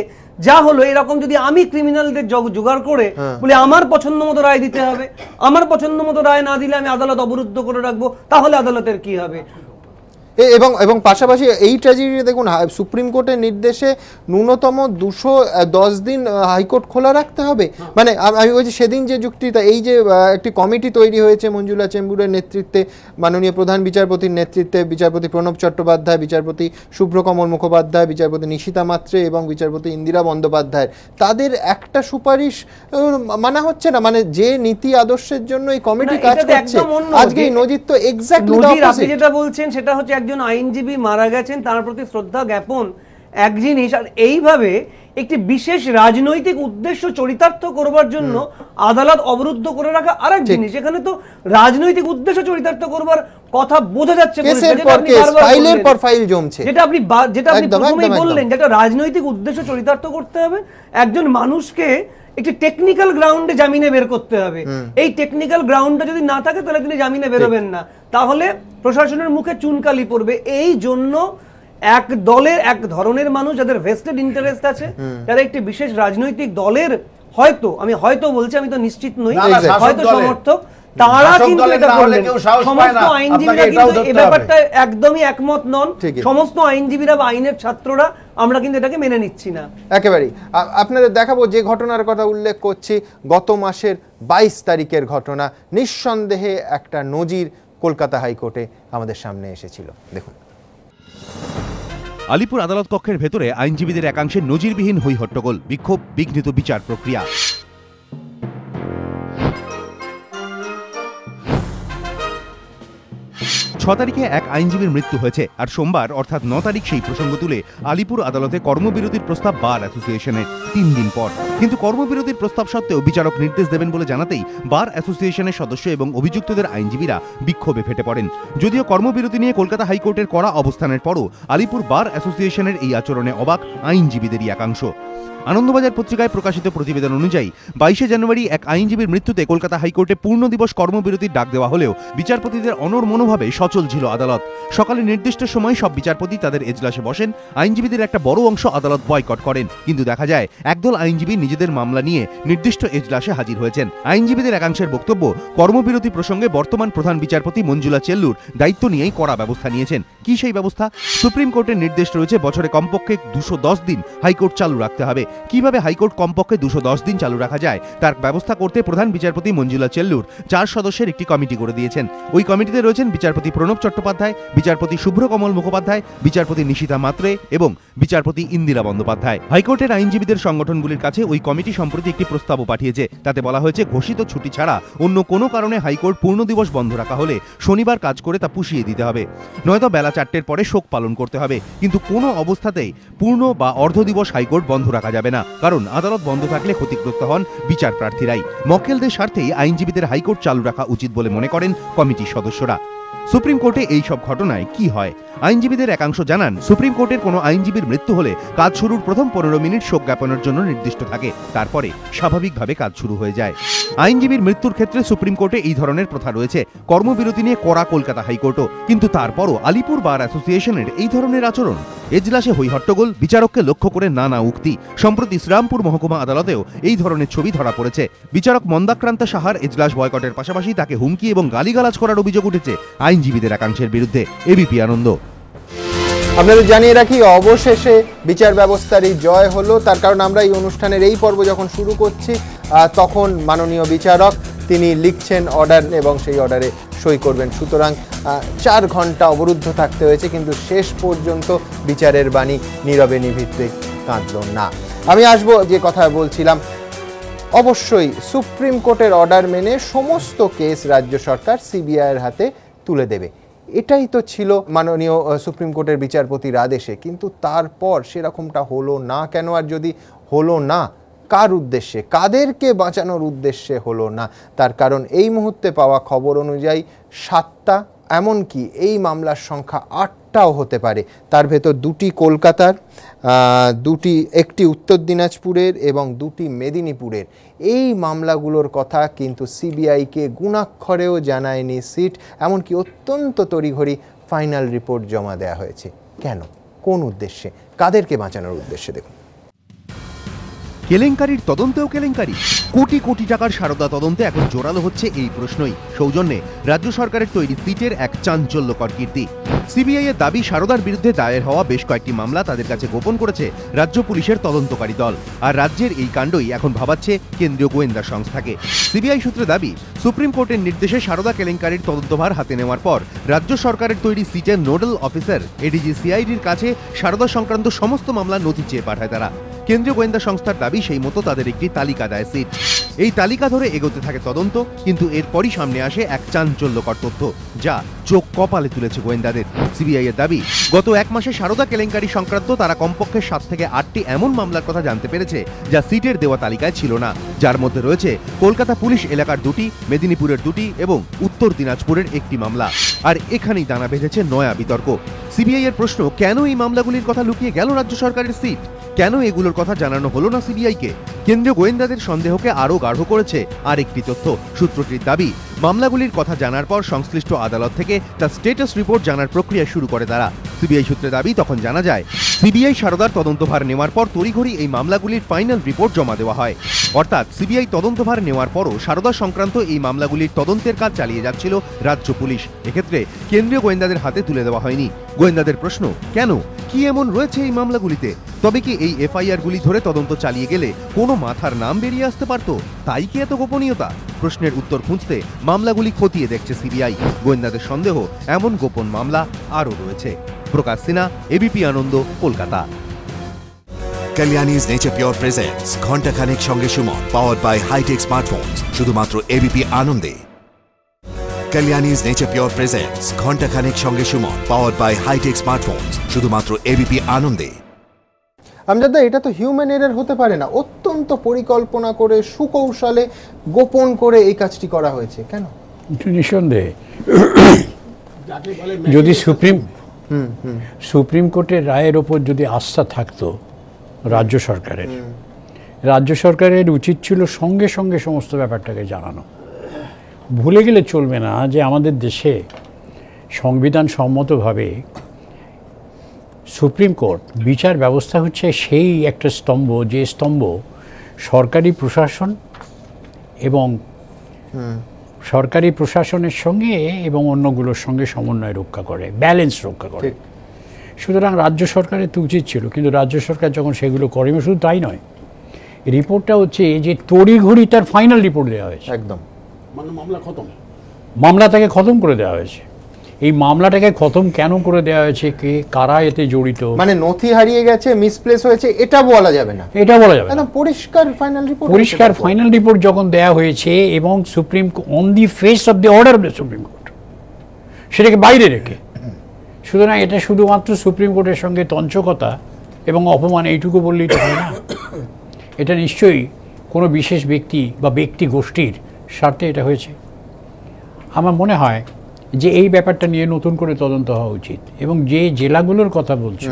যা হলো এরকম যদি আমি ক্রিমিনালদের জোগাড় করে বলে আমার পছন্দ মতো রায় দিতে হবে, আমার পছন্দ মতো রায় না দিলে আমি আদালত অবরুদ্ধ করে রাখবো, তাহলে আদালতের কি হবে? এবং পাশাপাশি এই ট্র্যাজেডি দেখুন, সুপ্রিম কোর্টের নির্দেশে ন্যূনতম 210 দিন হাইকোর্ট খোলা রাখতে হবে। মানে আমি বলছি সেদিন যে যুক্তিটা, এই যে একটি কমিটি তৈরি হয়েছে মঞ্জুলা চেম্বুরের নেতৃত্বে, মাননীয় প্রধান বিচারপতির নেতৃত্বে, বিচারপতি প্রণব চট্টোপাধ্যায়, বিচারপতি শুভ্রকমল মুখোপাধ্যায়, বিচারপতি নিশিতা মাত্রে এবং বিচারপতি ইন্দিরা বন্দ্যোপাধ্যায়, তাদের একটা সুপারিশ মানা হচ্ছে না। মানে যে নীতি আদর্শের জন্য এই কমিটি কাজ করছে, আজকে এই নজির তো এক্স্যাক্টলি আপনি যেটা বলছেন সেটা হচ্ছে একজন আইনজীবী মারা গেছেন, তার প্রতি শ্রদ্ধা জ্ঞাপন এক জিনিস, আর এইভাবে একটি বিশেষ রাজনৈতিক উদ্দেশ্য চরিতার্থ করবার জন্য আদালত অবরুদ্ধ করে রাখা আরেক জিনিস। এখানে তো রাজনৈতিক উদ্দেশ্য চরিতার্থ করবার কথা বোঝা যাচ্ছে, যেটা আপনি প্রথমেই বললেন, যেটা রাজনৈতিক উদ্দেশ্য চরিতার্থ করতে হবে, একজন মানুষকে একটি টেকনিক্যাল গ্রাউন্ডে জামিনে বের করতে হবে। এই টেকনিক্যাল গ্রাউন্ডটা যদি না থাকে তাহলে তিনি জামিনে বেরোবেন না, তাহলে প্রশাসনের মুখে চুনকালি পড়বে। এই জন্য এক দলের এক ধরনের মানুষ যাদের ভেস্টেড ইন্টারেস্ট আছে, যারা একটি বিশেষ রাজনৈতিক দলের হয়তো, আমি হয়তো বলছি, আমি তো নিশ্চিত নই, হয়তো সমর্থক, তারা কিন্তু এটা করলেন। সমস্ত আইনজীবীরা কিন্তু এই ব্যাপারটা একদমই একমত নন। সমস্ত আইনজীবীরা বা আইনের ছাত্ররা আমরা কিন্তু এটাকে মেনে নিচ্ছি না একেবারেই। আপনাদের দেখাবো যে ঘটনার কথা উল্লেখ করছি, গত মাসের 22 তারিখের ঘটনা। নিঃসন্দেহে একটা নজির কলকাতা হাইকোর্টে আমাদের সামনে এসেছিল, দেখুন। আলিপুর আদালত কক্ষের ভেতরে আইনজীবীদের একাংশের নজিরবিহীন হই হট্টগোল, বিক্ষোভ, বিঘ্নিত বিচার প্রক্রিয়া। 6 তারিখে এক আইনজীবীর মৃত্যু হয়েছে, আর সোমবার অর্থাৎ 9 তারিখ সেই প্রসঙ্গ তুলে আলিপুর আদালতে কর্মবিরতির প্রস্তাব বার অ্যাসোসিয়েশনের 3 দিন পর। কিন্তু কর্মবিরতির প্রস্তাব সত্ত্বেও বিচারক নির্দেশ দেবেন বলে জানাতেই বার অ্যাসোসিয়েশনের সদস্য এবং অভিযুক্তদের আইনজীবীরা বিক্ষোভে ফেটে পড়েন। যদিও কর্মবিরতি নিয়ে কলকাতা হাইকোর্টের কড়া অবস্থানের পরও আলিপুর বার অ্যাসোসিয়েশনের এই আচরণে অবাক আইনজীবীদেরই একাংশ। আনন্দবাজার পত্রিকায় প্রকাশিত প্রতিবেদন অনুযায়ী 22 জানুয়ারি এক আইনজীবীর মৃত্যুতে কলকাতা হাইকোর্টে পূর্ণ দিবস কর্মবিরতির ডাক দেওয়া হলেও বিচারপতিদের অনড় মনোভাবে সচল ছিল আদালত। সকালে নির্দিষ্ট সময় সব বিচারপতি তাদের এজলাসে বসেন, আইনজীবীদের একটা বড় অংশ আদালত বয়কট করেন। কিন্তু দেখা যায় একদল আইনজীবী নিজেদের মামলা নিয়ে নির্দিষ্ট এজলাসে হাজির হয়েছেন। আইনজীবীদের একাংশের বক্তব্য, কর্মবিরতি প্রসঙ্গে বর্তমান প্রধান বিচারপতি মঞ্জুলা চেল্লুর দায়িত্ব নিয়েই কড়া ব্যবস্থা নিয়েছেন। কি সেই ব্যবস্থা? সুপ্রিম কোর্টের নির্দেশ রয়েছে বছরে কমপক্ষে 210 দিন হাইকোর্ট চালু রাখতে হবে। কিভাবে হাইকোর্ট কমপক্ষে 210 দিন চালু রাখা যায় তার ব্যবস্থা করতে প্রধান বিচারপতি মঞ্জুলা চেল্লুর 4 সদস্যের একটি কমিটি করে দিয়েছেন। ওই কমিটিতে রয়েছেন বিচারপতি প্রণব চট্টোপাধ্যায়, বিচারপতি শুভ্রকমল মুখোপাধ্যায়, বিচারপতি নিশিতা মাত্রে এবং বিচারপতি ইন্দিরা বন্দ্যোপাধ্যায়। হাইকোর্টের আইনজীবীদের সংগঠনগুলির কাছে ওই কমিটি সম্প্রতি একটি প্রস্তাবও পাঠিয়েছে। তাতে বলা হয়েছে ঘোষিত ছুটি ছাড়া অন্য কোনো কারণে হাইকোর্ট পূর্ণ দিবস বন্ধ রাখা হলে শনিবার কাজ করে তা পুষিয়ে দিতে হবে, নয়তো বেলা 4টের পরে শোক পালন করতে হবে। কিন্তু কোনো অবস্থাতেই পূর্ণ বা অর্ধ দিবস হাইকোর্ট বন্ধ রাখা যাবে না, কারণ আদালত বন্ধ থাকলে ক্ষতিগ্রস্ত হন বিচার প্রার্থীরাই। মক্কেলদের স্বার্থেই আইনজীবীদের হাইকোর্ট চালু রাখা উচিত বলে মনে করেন কমিটির সদস্যরা। সুপ্রিম কোর্টে এই সব ঘটনায় কি হয়? আইনজীবীদের একাংশ জানান, সুপ্রিম কোর্টের কোনো আইনজীবীর মৃত্যু হলে কাজ শুরুর প্রথম 15 মিনিট শোক জ্ঞাপনের জন্য নির্দিষ্ট থাকে, তারপরে স্বাভাবিকভাবে কাজ শুরু হয়ে যায়। আইনজীবীর মৃত্যুর ক্ষেত্রে সুপ্রিম কোর্টে এই ধরনের প্রথা রয়েছে। কর্মবিরতি নিয়ে কড়া কলকাতা হাইকোর্টও, কিন্তু তারপরও আলিপুর বার অ্যাসোসিয়েশনের এই ধরনের আচরণ। এজলাসে হই হট্টগোল, বিচারককে লক্ষ্য করে নানা উক্তি। সম্প্রতি শ্রীরামপুর মহকুমা আদালতেও এই ধরনের ছবি ধরা পড়েছে। বিচারক মন্দাক্রান্ত সাহার এজলাস বয়কটের পাশাপাশি তাকে হুমকি এবং গালিগালাজ করার অভিযোগ উঠেছে আইনজীবীদের একাংশের বিরুদ্ধে। এবিপি আনন্দ। আপনাদের জানিয়ে রাখি, অবশেষে বিচার ব্যবস্থারই জয় হলো। তার কারণ আমরা এই অনুষ্ঠানের এই পর্ব যখন শুরু করছি তখন মাননীয় বিচারক তিনি লিখছেন অর্ডার এবং সেই অর্ডারে সই করবেন। সুতরাং 4 ঘন্টা অবরুদ্ধ থাকতে হয়েছে, কিন্তু শেষ পর্যন্ত বিচারের বাণী নীরবে নিভৃতে কাঁদল না। আমি আসবো যে কথা বলছিলাম, অবশ্যই সুপ্রিম কোর্টের অর্ডার মেনে সমস্ত কেস রাজ্য সরকার সিবিআইয়ের হাতে তুলে দেবে, এটাই তো ছিল মাননীয় সুপ্রিম কোর্টের বিচারপতির আদেশে। কিন্তু তারপর সেরকমটা হলো না কেন? আর যদি হলো না, কার উদ্দেশ্যে, কাদেরকে বাঁচানোর উদ্দেশ্যে হলো না? তার কারণ এই মুহূর্তে পাওয়া খবর অনুযায়ী 7টা, এমনকি এই মামলার সংখ্যা 8টাও হতে পারে। তার ভেতর 2টি কলকাতার, একটি উত্তর দিনাজপুরের এবং 2টি মেদিনীপুরের। এই মামলাগুলোর কথা কিন্তু সিবিআইকে গুণাক্ষরেও জানায়নি সিট, এমনকি অত্যন্ত তড়িঘড়ি ফাইনাল রিপোর্ট জমা দেওয়া হয়েছে। কেন? কোন উদ্দেশ্যে? কাদেরকে বাঁচানোর উদ্দেশ্যে? দেখুন। কেলেঙ্কারির তদন্তেও কেলেঙ্কারি, কোটি কোটি টাকার সারদা তদন্তে এখন জোরালো হচ্ছে এই প্রশ্নই। সৌজন্যে রাজ্য সরকারের তৈরি সিটের এক চাঞ্চল্যকর কীর্তি। সিবিআই এর দাবি, সারদার বিরুদ্ধে দায়ের হওয়া বেশ কয়েকটি মামলা তাদের কাছে গোপন করেছে রাজ্য পুলিশের তদন্তকারী দল। আর রাজ্যের এই কাণ্ডই এখন ভাবাচ্ছে কেন্দ্রীয় গোয়েন্দা সংস্থাকে। সিবিআই সূত্রে দাবি, সুপ্রিম কোর্টের নির্দেশে সারদা কেলেঙ্কারির তদন্তভার হাতে নেওয়ার পর রাজ্য সরকারের তৈরি সিটের নোডাল অফিসার এডিজি সিআইডির কাছে সারদা সংক্রান্ত সমস্ত মামলার নথি চেয়ে পাঠায় তারা। কেন্দ্রীয় গোয়েন্দা সংস্থার দাবি, সেই মতো তাদের একটি তালিকা দেয় সিট। এই তালিকা ধরে এগোতে থাকে তদন্ত, কিন্তু এরপরই সামনে আসে এক চাঞ্চল্যকর তথ্য, যা চোখ কপালে তুলেছে গোয়েন্দাদের। সিবিআই এর দাবি, গত এক মাসে সারদা কেলেঙ্কারি সংক্রান্ত তারা কমপক্ষে 7 থেকে 8টি এমন মামলার কথা জানতে পেরেছে যা সিটের দেওয়া তালিকায় ছিল না, যার মধ্যে রয়েছে কলকাতা পুলিশ এলাকার 2টি, মেদিনীপুরের 2টি এবং উত্তর দিনাজপুরের 1টি মামলা। আর এখানেই দানা বেঁধেছে নয়া বিতর্ক। সিবিআই এর প্রশ্ন, কেন এই মামলাগুলির কথা লুকিয়ে গেল রাজ্য সরকারের সিট? কেন এগুলোর কথা জানানো হলো না সিবিআইকে? কেন্দ্রীয় গোয়েন্দাদের সন্দেহকে আরও গাঢ় করেছে আরেকটি তথ্য। সূত্রটির দাবি, মামলাগুলির কথা জানার পর সংশ্লিষ্ট আদালত থেকে তার স্ট্যাটাস রিপোর্ট জানার প্রক্রিয়া শুরু করে তারা। সিবিআই সূত্রে দাবি, তখন জানা যায় সিবিআই সারদার তদন্তভার নেওয়ার পর তড়িঘড়ি এই মামলাগুলির ফাইনাল রিপোর্ট জমা দেওয়া হয়। অর্থাৎ সিবিআই তদন্তভার নেওয়ার পরও সারদা সংক্রান্ত এই মামলাগুলির তদন্তের কাজ চালিয়ে যাচ্ছিল রাজ্য পুলিশ। এক্ষেত্রে কেন্দ্রীয় গোয়েন্দাদের হাতে তুলে দেওয়া হয়নি। গোয়েন্দাদের প্রশ্ন, কেন? কি এমন রয়েছে এই মামলাগুলিতে? তবে কি এই এফআইআরগুলি ধরে তদন্ত চালিয়ে গেলে কোনো মাথার নাম বেরিয়ে আসতে পারত? তাই কি এত গোপনীয়তা? প্রশ্নের উত্তর খুঁজতে মামলাগুলি খতিয়ে দেখছে সিবিআই। গোয়েন্দাদের সন্দেহ, এমন গোপন মামলা আরও রয়েছে। Prakash Sinha, ABP Ananda, Kolkata. Kalyani's nature pure presents ঘণ্টাখানেক সঙ্গে Suman, powered by hitech smartphones, শুধুমাত্র এবিপি আনন্দে। কালিয়ানিজ নেচার পিওর প্রেজেন্টস ঘণ্টাখানেক সঙ্গে Suman, powered by hitech smartphones, শুধুমাত্র এবিপি আনন্দে। আমজাদা, এটা তো হিউম্যান এরর হতে পারে না। অত্যন্ত পরিকল্পনা করে, সুকৌশলে, গোপন করে এই কাজটি করা হয়েছে। কেন? নিঃসন্দেহে যদি সুপ্রিম কোর্টের রায়ের ওপর যদি আস্থা থাকতো রাজ্য সরকারের উচিত ছিল সঙ্গে সঙ্গে সমস্ত ব্যাপারটাকে জানানো। ভুলে গেলে চলবে না যে আমাদের দেশে সংবিধান সম্মতভাবে সুপ্রিম কোর্ট বিচার ব্যবস্থা হচ্ছে সেই একটা স্তম্ভ, যে স্তম্ভ সরকারি প্রশাসন এবং সরকারি প্রশাসনের সঙ্গে এবং অন্যগুলোর সঙ্গে সমন্বয় রক্ষা করে, ব্যালেন্স রক্ষা করে। সুতরাং রাজ্য সরকারের তো উচিত ছিল, কিন্তু রাজ্য সরকার যখন সেগুলো করেনি, শুধু তাই নয়, রিপোর্টটা হচ্ছে যে তড়িঘড়ি তার ফাইনাল রিপোর্ট দেওয়া হয়েছে। একদম, মানে মামলা খতম, মামলাটাকে খতম করে দেওয়া হয়েছে। এই মামলাটাকে খতম কেন করে দেওয়া হয়েছে, কে কারা এতে জড়িত, মানে নথি হারিয়ে গেছে, মিসপ্লেস হয়েছে, এটা বলা যাবে না, এটা বলা যাবে না। পরিষ্কার ফাইনাল রিপোর্ট, পরিষ্কার ফাইনাল রিপোর্ট যখন দেওয়া হয়েছে এবং supreme on the face of the order of the supreme court, সেটাকে বাইরে রেখে, সুতরাং এটা শুধুমাত্র সুপ্রিম কোর্টের সঙ্গে তঞ্চকতা এবং অপমান এইটুকু বললেই তো হয় না। এটা নিশ্চয়ই কোনো বিশেষ ব্যক্তি বা ব্যক্তি গোষ্ঠীর স্বার্থে এটা হয়েছে। আমার মনে হয় যে এই ব্যাপারটা নিয়ে নতুন করে তদন্ত হওয়া উচিত, এবং যে জেলাগুলোর কথা বলছো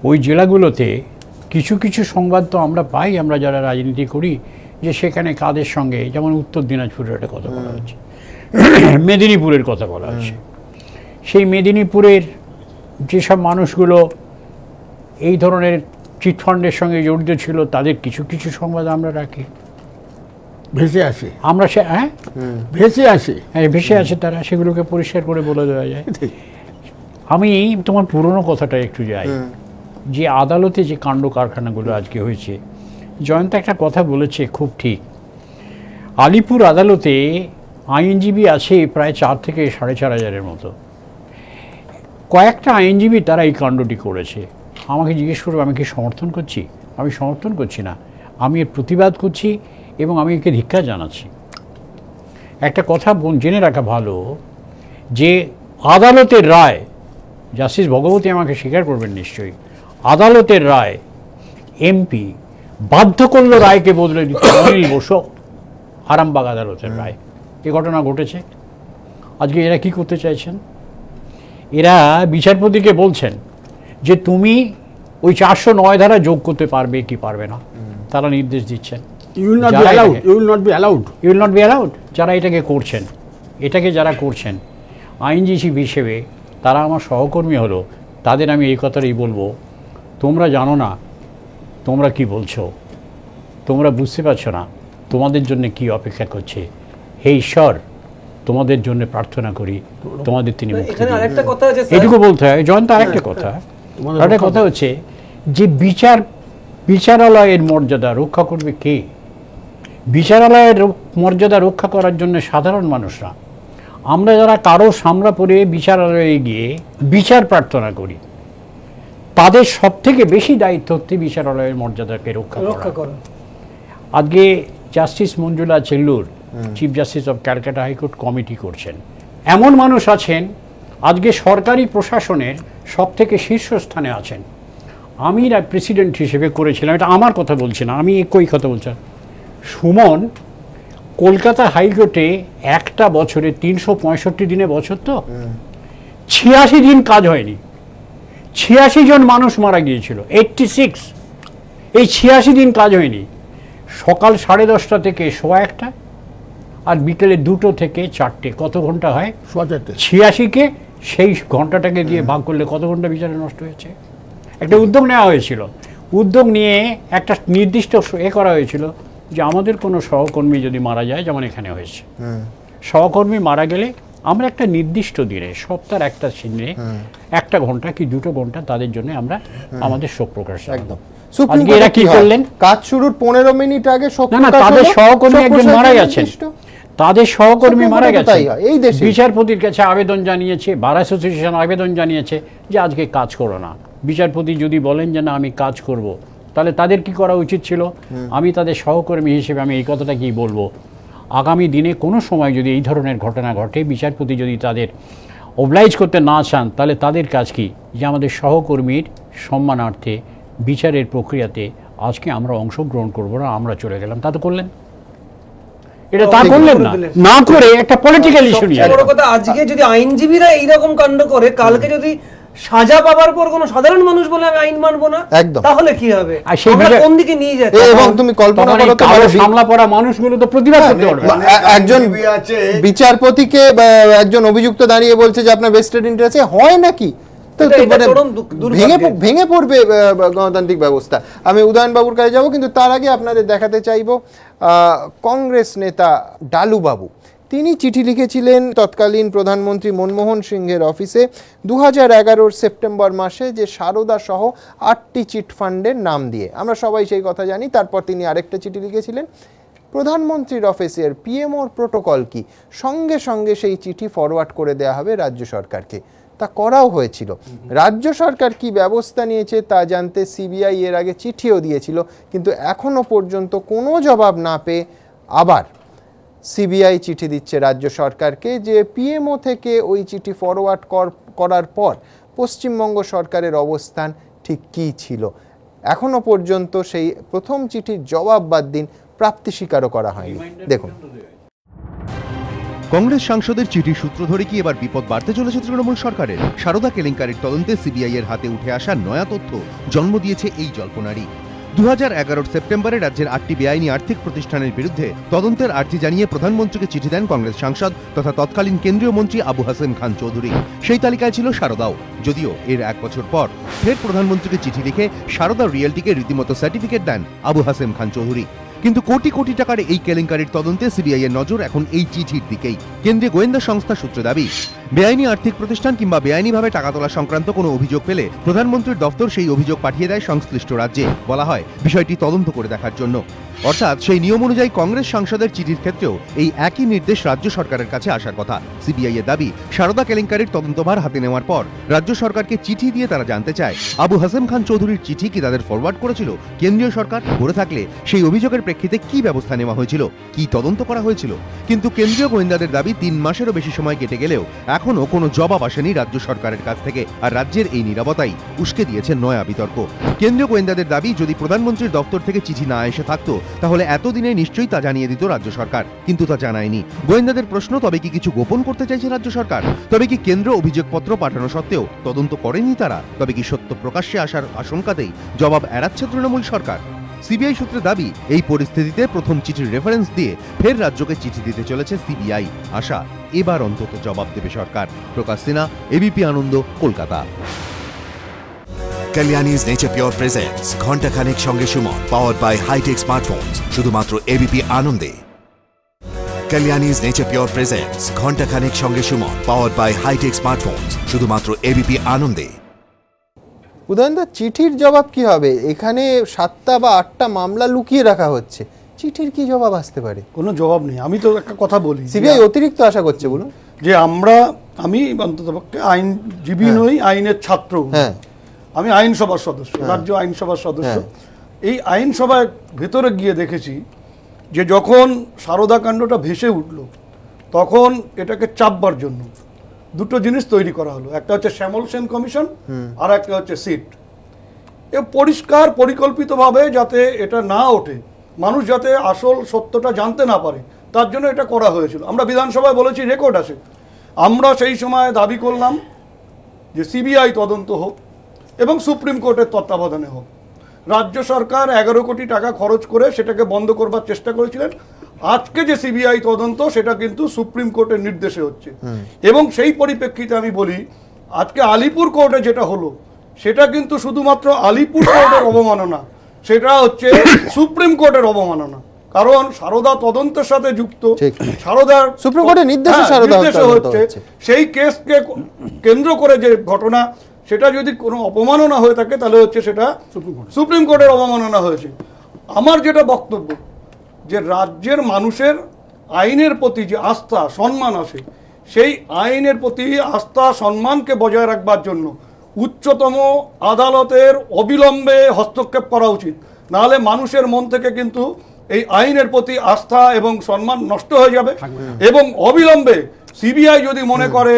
ওই জেলাগুলোতে কিছু কিছু সংবাদ তো আমরা পাই, আমরা যারা রাজনীতি করি, যে সেখানে কাদের সঙ্গে, যেমন উত্তর দিনাজপুরের একটা কথা বলা হচ্ছে, মেদিনীপুরের কথা বলা হচ্ছে। সেই মেদিনীপুরের যেসব মানুষগুলো এই ধরনের চিটফান্ডের সঙ্গে জড়িত ছিল, তাদের কিছু কিছু সংবাদ আমরা রাখি, ভেসে আসে, আমরা ভেসে আসে তারা, সেগুলোকে পরিষ্কার করে বলে দেওয়া যায়। আমি তোমার পুরনো কথাটা একটু যাই, যে আদালতে যে কাণ্ড কারখানাগুলো আজকে হয়েছে, জয়ন্ত একটা কথা বলেছে খুব ঠিক। আলিপুর আদালতে আইনজীবী আছে প্রায় 4 থেকে 4,500-এর মতো। কয়েকটা আইনজীবী তারা এই কাণ্ডটি করেছে। আমাকে জিজ্ঞেস করবো আমি কি সমর্থন করছি? আমি সমর্থন করছি না, আমি এর প্রতিবাদ করছি এবং আমি একে ধিক্কার জানাচ্ছি। একটা কথা জেনে রাখা ভালো, যে আদালতের রায়, জাস্টিস ভগবতী আমাকে স্বীকার করবেন নিশ্চয়ই, আদালতের রায় এমপি বাধ্য করল রায়কে বদলে দিতে। অনিল বসু, আরামবাগ আদালতের রায়, এ ঘটনা ঘটেছে। আজকে এরা কি করতে চাইছেন? এরা বিচারপতিকে বলছেন যে তুমি ওই 409 ধারা যোগ করতে পারবে কি পারবে না, তারা নির্দেশ দিচ্ছেন। You will not be allowed. যারা এটাকে করছেন, যারা করছেন আইনজীবী হিসেবে, তারা আমার সহকর্মী হলো, তাদের আমি এই কথাটাই বলবো, তোমরা জানো না তোমরা কি বলছো, তোমরা বুঝতে পারছো না তোমাদের জন্য কি অপেক্ষা করছে। হে ঈশ্বর, তোমাদের জন্য প্রার্থনা করি, তোমাদের তিনি মুক্তি এখানে দিন। আরেকটা কথা আছে স্যার, এটুকু বলতে হয়। জয়ন্ত, আরেকটা কথা, আরেকটা কথা হচ্ছে যে বিচারালয়ের মর্যাদা রক্ষা করবে কে? বিচারালয়ের মর্যাদা রক্ষা করার জন্য সাধারণ মানুষরা, আমরা যারা কারো সামরা পরে বিচারালয়ে গিয়ে বিচার প্রার্থনা করি, তাদের সব থেকে বেশি দায়িত্ব হচ্ছে বিচারালয়ের মর্যাদাকে রক্ষা করা। আজকে justice Manjula Chellur chief justice of Calcutta high court committee করছেন। এমন মানুষ আছেন আজকে সরকারি প্রশাসনের সব থেকে শীর্ষস্থানে আছেন। আমি প্রেসিডেন্ট হিসেবে করেছিলাম, এটা আমার কথা বলছি না, আমি একই কথা বলছি। সুমন কলকাতা হাইকোর্টে একটা বছরে 365 দিনে বছর, তো 86 দিন কাজ হয়নি। 86 জন মানুষ মারা গিয়েছিল, 86। এই 86 দিন কাজ হয়নি। সকাল 10:30 থেকে 1:15 আর বিকেলে 2 থেকে 4টে, কত ঘন্টা হয়? 86কে সেই ঘন্টাটাকে দিয়ে ভাগ করলে কত ঘন্টা বিচারে নষ্ট হয়েছে? একটা উদ্যোগ নেওয়া হয়েছিল, উদ্যোগ নিয়ে একটা নির্দিষ্ট করা হয়েছিল যে আমাদের কোনো সহকর্মী যদি মারা যায়, যেমন এখানে হয়েছে, সহকর্মী মারা গেলে আমরা একটা নির্দিষ্ট দিনে, সপ্তাহের একটা দিনে 1 ঘন্টা কি 2 ঘন্টা তাদের জন্য আমরা আমাদের শোক প্রকাশ। একদম। আজকে এরা কি করলেন? কাজ শুরুর 15 মিনিট আগে শোক প্রকাশ, তাদের সহকর্মী একজন মারা গেছেন, তাদের সহকর্মী মারা গেছে। বিচারপতির কাছে আবেদন জানিয়েছে, বার অ্যাসোসিয়েশন আবেদন জানিয়েছে যে আজকে কাজ করো না। বিচারপতি যদি বলেন যে না আমি কাজ করব, তাহলে তাদের কি করা উচিত ছিল? আমি তাদের সহকর্মী হিসেবে আমি এই কথাটা কি বলবো, আগামী দিনে কোনো সময় যদি এই ধরনের ঘটনা ঘটে, বিচারপতি যদি তাদের অবলাইজ করতে না চান, তাহলে তাদের কাজ কি যে আমাদের সহকর্মীর সম্মানার্থে বিচারের প্রক্রিয়াতে আজকে আমরা অংশগ্রহণ করবো না, আমরা চলে গেলাম। তা তো করলেন, এটা তা করলেন না, না করে একটা পলিটিক্যাল ইস্যু নিয়ে। বড় কথা, আজকে যদি আইনজীবীরা এইরকম কাণ্ড করে, কালকে যদি সাজা পাবার পর কোনো সাধারণ মানুষ বলে আমি আইন মানবো না, তাহলে কি হবে? আমরা কোন দিকে নিয়ে যাচ্ছি? এবং তুমি কল্পনা করো তো, সামলা পড়া মানুষগুলো তো প্রতিবাদ করতে পারবে। একজন বিচারপতিকে একজন অভিযুক্ত দাঁড়িয়ে বলছে যে আপনার ভেস্টেড ইন্টারেস্ট হয় নাকি, ভেঙে পড়বে গণতান্ত্রিক ব্যবস্থা। আমি উদয়ন বাবুর কাছে যাব, কিন্তু তার আগে আপনাদের দেখাতে চাইব কংগ্রেস নেতা ডালু বাবু। তিনি চিঠি লিখেছিলেন তৎকালীন প্রধানমন্ত্রী মনমোহন সিংহের অফিসে 2011 সেপ্টেম্বর মাসে, যে সারদা সহ 8টি চিটফান্ডের নাম দিয়ে। আমরা সবাই সেই কথা জানি। তারপর তিনি আরেকটা চিঠি লিখেছিলেন প্রধানমন্ত্রীর অফিসের পিএমওর প্রোটোকল কি, সঙ্গে সঙ্গে সেই চিঠি ফরওয়ার্ড করে দেওয়া হবে রাজ্য সরকারকে। তা করাও হয়েছিল। রাজ্য সরকার কি ব্যবস্থা নিয়েছে তা জানতে সিবিআই এর আগে চিঠিও দিয়েছিল, কিন্তু এখনো পর্যন্ত কোনো জবাব না পেয়ে আবার সিবিআই চিঠি দিচ্ছে রাজ্য সরকারকে যে পিএমও থেকে ওই চিঠি ফরওয়ার্ড করার পর পশ্চিমবঙ্গ সরকারের অবস্থান ঠিক কী ছিল। এখনো পর্যন্ত সেই প্রথম চিঠির জবাব বাদ দিন প্রাপ্তি স্বীকারও করা হয়নি। দেখুন, কংগ্রেস সাংসদের চিঠির সূত্র ধরে কি এবার বিপদ বাড়তে চলেছে তৃণমূল সরকারের? সারদা কেলেঙ্কারির তদন্তে সিবিআই এর হাতে উঠে আসা নয়া তথ্য জন্ম দিয়েছে এই জল্পনারই। 2011 সেপ্টেম্বরে রাজ্যের 8টি বেআইনি আর্থিক প্রতিষ্ঠানের বিরুদ্ধে তদন্তের আর্জি জানিয়ে প্রধানমন্ত্রীকে চিঠি দেন কংগ্রেস সাংসদ তথা তৎকালীন কেন্দ্রীয় মন্ত্রী আবু হাসেম খান চৌধুরী। সেই তালিকায় ছিল সারদাও, যদিও এর 1 বছর পর ফের প্রধানমন্ত্রীকে চিঠি লিখে সারদা রিয়েলটিকে রীতিমতো সার্টিফিকেট দেন আবু হাসেম খান চৌধুরী। কিন্তু কোটি কোটি টাকার এই কেলেঙ্কারির তদন্তে সিবিআই এর নজর এখন এই চিঠির দিকেই। কেন্দ্রীয় গোয়েন্দা সংস্থা সূত্রে দাবি, বেআইনি আর্থিক প্রতিষ্ঠান কিংবা বেআইনিভাবে টাকা তোলা সংক্রান্ত কোনো অভিযোগ পেলে প্রধানমন্ত্রীর দপ্তর সেই অভিযোগ পাঠিয়ে দেয় সংশ্লিষ্ট রাজ্যে। বলা হয় বিষয়টি তদন্ত করে দেখার জন্য। অর্থাৎ সেই নিয়ম অনুযায়ী কংগ্রেস সাংসদের চিঠির ক্ষেত্রেও এই একই নির্দেশ রাজ্য সরকারের কাছে আসার কথা। সিবিআই এর দাবি, সারদা কেলেঙ্কারির তদন্তভার হাতে নেওয়ার পর রাজ্য সরকারকে চিঠি দিয়ে তারা জানতে চায় আবু হাসেম খান চৌধুরীর চিঠি কি তাদের ফরওয়ার্ড করেছিল কেন্দ্রীয় সরকার, করে থাকলে সেই অভিযোগের প্রেক্ষিতে কি ব্যবস্থা নেওয়া হয়েছিল, কি তদন্ত করা হয়েছিল। কিন্তু কেন্দ্রীয় গোয়েন্দাদের দাবি 3 মাসেরও বেশি সময় কেটে গেলেও এখনো কোনো জবাব আসেনি রাজ্য সরকারের কাছ থেকে। আর রাজ্যের এই নীরবতাই উস্কে দিয়েছে নয়া বিতর্ক। কেন্দ্রীয় গোয়েন্দাদের দাবি, যদি প্রধানমন্ত্রীর দপ্তর থেকে চিঠি না এসে থাকতো তাহলে এতদিনে নিশ্চয়ই তা জানিয়ে দিত রাজ্য সরকার, কিন্তু তা জানায়নি। গোয়েন্দাদের প্রশ্ন, তবে কি কিছু গোপন করতে চাইছে রাজ্য সরকার? তবে কি কেন্দ্র অভিযোগপত্র পাঠানো সত্ত্বেও তদন্ত করেনি তারা? তবে কি সত্য প্রকাশ্যে আসার আশঙ্কাতেই জবাব এড়াচ্ছে তৃণমূল সরকার? সিবিআই সূত্রে দাবি, এই পরিস্থিতিতে প্রথম চিঠির রেফারেন্স দিয়ে ফের রাজ্যকে চিঠি দিতে চলেছে সিবিআই। আশা, এবার অন্তত জবাব দেবে সরকার। Prakash Sinha, ABP Ananda, Kolkata. Kalyani's Nature Pure presents ঘন্টা খানেক সঙ্গে Suman, powered by High-Tech Smartphones, শুধুমাত্র এবিপি আনন্দে। Kalyani's Nature Pure presents ঘন্টা খানেক সঙ্গে Suman, powered by High-Tech Smartphones, শুধুমাত্র এবিপি আনন্দে। উদয়নদা, চিঠির জবাব কি হবে? এখানে 7টা বা 8টা মামলা লুকিয়ে রাখা হচ্ছে, চিঠির কি জবাব আসতে পারে? কোনো জবাব নেই। আমি তো একটা কথা বলি, সিবিআই অতিরিক্ত আশা করছে, বলুন। যে আমি অন্ততপক্ষে আইনজীবী নই, আইনের ছাত্র। হ্যাঁ, আমি আইনসভার সদস্য, রাজ্য আইনসভার সদস্য। এই আইনসভার ভেতরে গিয়ে দেখেছি যে যখন সারদা কাণ্ডটা ভেসে উঠল, তখন এটাকে চাপবার জন্য দুটো জিনিস তৈরি করা হলো। একটা হচ্ছে শ্যামল সেন কমিশন, আর একটা হচ্ছে সিট। এ পরিষ্কার পরিকল্পিতভাবে যাতে এটা না ওঠে, মানুষ যাতে আসল সত্যটা জানতে না পারে, তার জন্য এটা করা হয়েছিল। আমরা বিধানসভায় বলেছি, রেকর্ড আছে, আমরা সেই সময় দাবি করলাম যে সিবিআই তদন্ত হোক এবং সুপ্রিম কোর্টের তত্ত্বাবধানে হোক। রাজ্য সরকার 11 কোটি টাকা খরচ করে সেটাকে বন্ধ করবার চেষ্টা করেছিলেন। আজকে যে সিবিআই তদন্ত, সেটা কিন্তু সুপ্রিম কোর্টের নির্দেশে হচ্ছে। এবং সেই পরিপ্রেক্ষিতে আমি বলি, আজকে আলিপুর কোর্টে যেটা হলো, সেটা কিন্তু শুধুমাত্র আলিপুর কোর্টের অবমাননা, সেটা হচ্ছে সুপ্রিম কোর্টের অবমাননা। কারণ সারদা তদন্তের সাথে যুক্ত, সারদার সুপ্রিম কোর্টের নির্দেশে হচ্ছে, সেই কেসকে কেন্দ্র করে যে ঘটনা, সেটা যদি কোনো অপমাননা হয়ে থাকে, তাহলে হচ্ছে সেটা সুপ্রিম কোর্টের অবমাননা হয়েছে। আমার যেটা বক্তব্য, যে রাজ্যের মানুষের আইনের প্রতি যে আস্থা সম্মান আছে, সেই আইনের প্রতি আস্থা সম্মানকে বজায় রাখবার জন্য উচ্চতম আদালতের অবিলম্বে হস্তক্ষেপ করা উচিত। নাহলে মানুষের মন থেকে কিন্তু এই আইনের প্রতি আস্থা এবং সম্মান নষ্ট হয়ে যাবে। এবং অবিলম্বে সিবিআই যদি মনে করে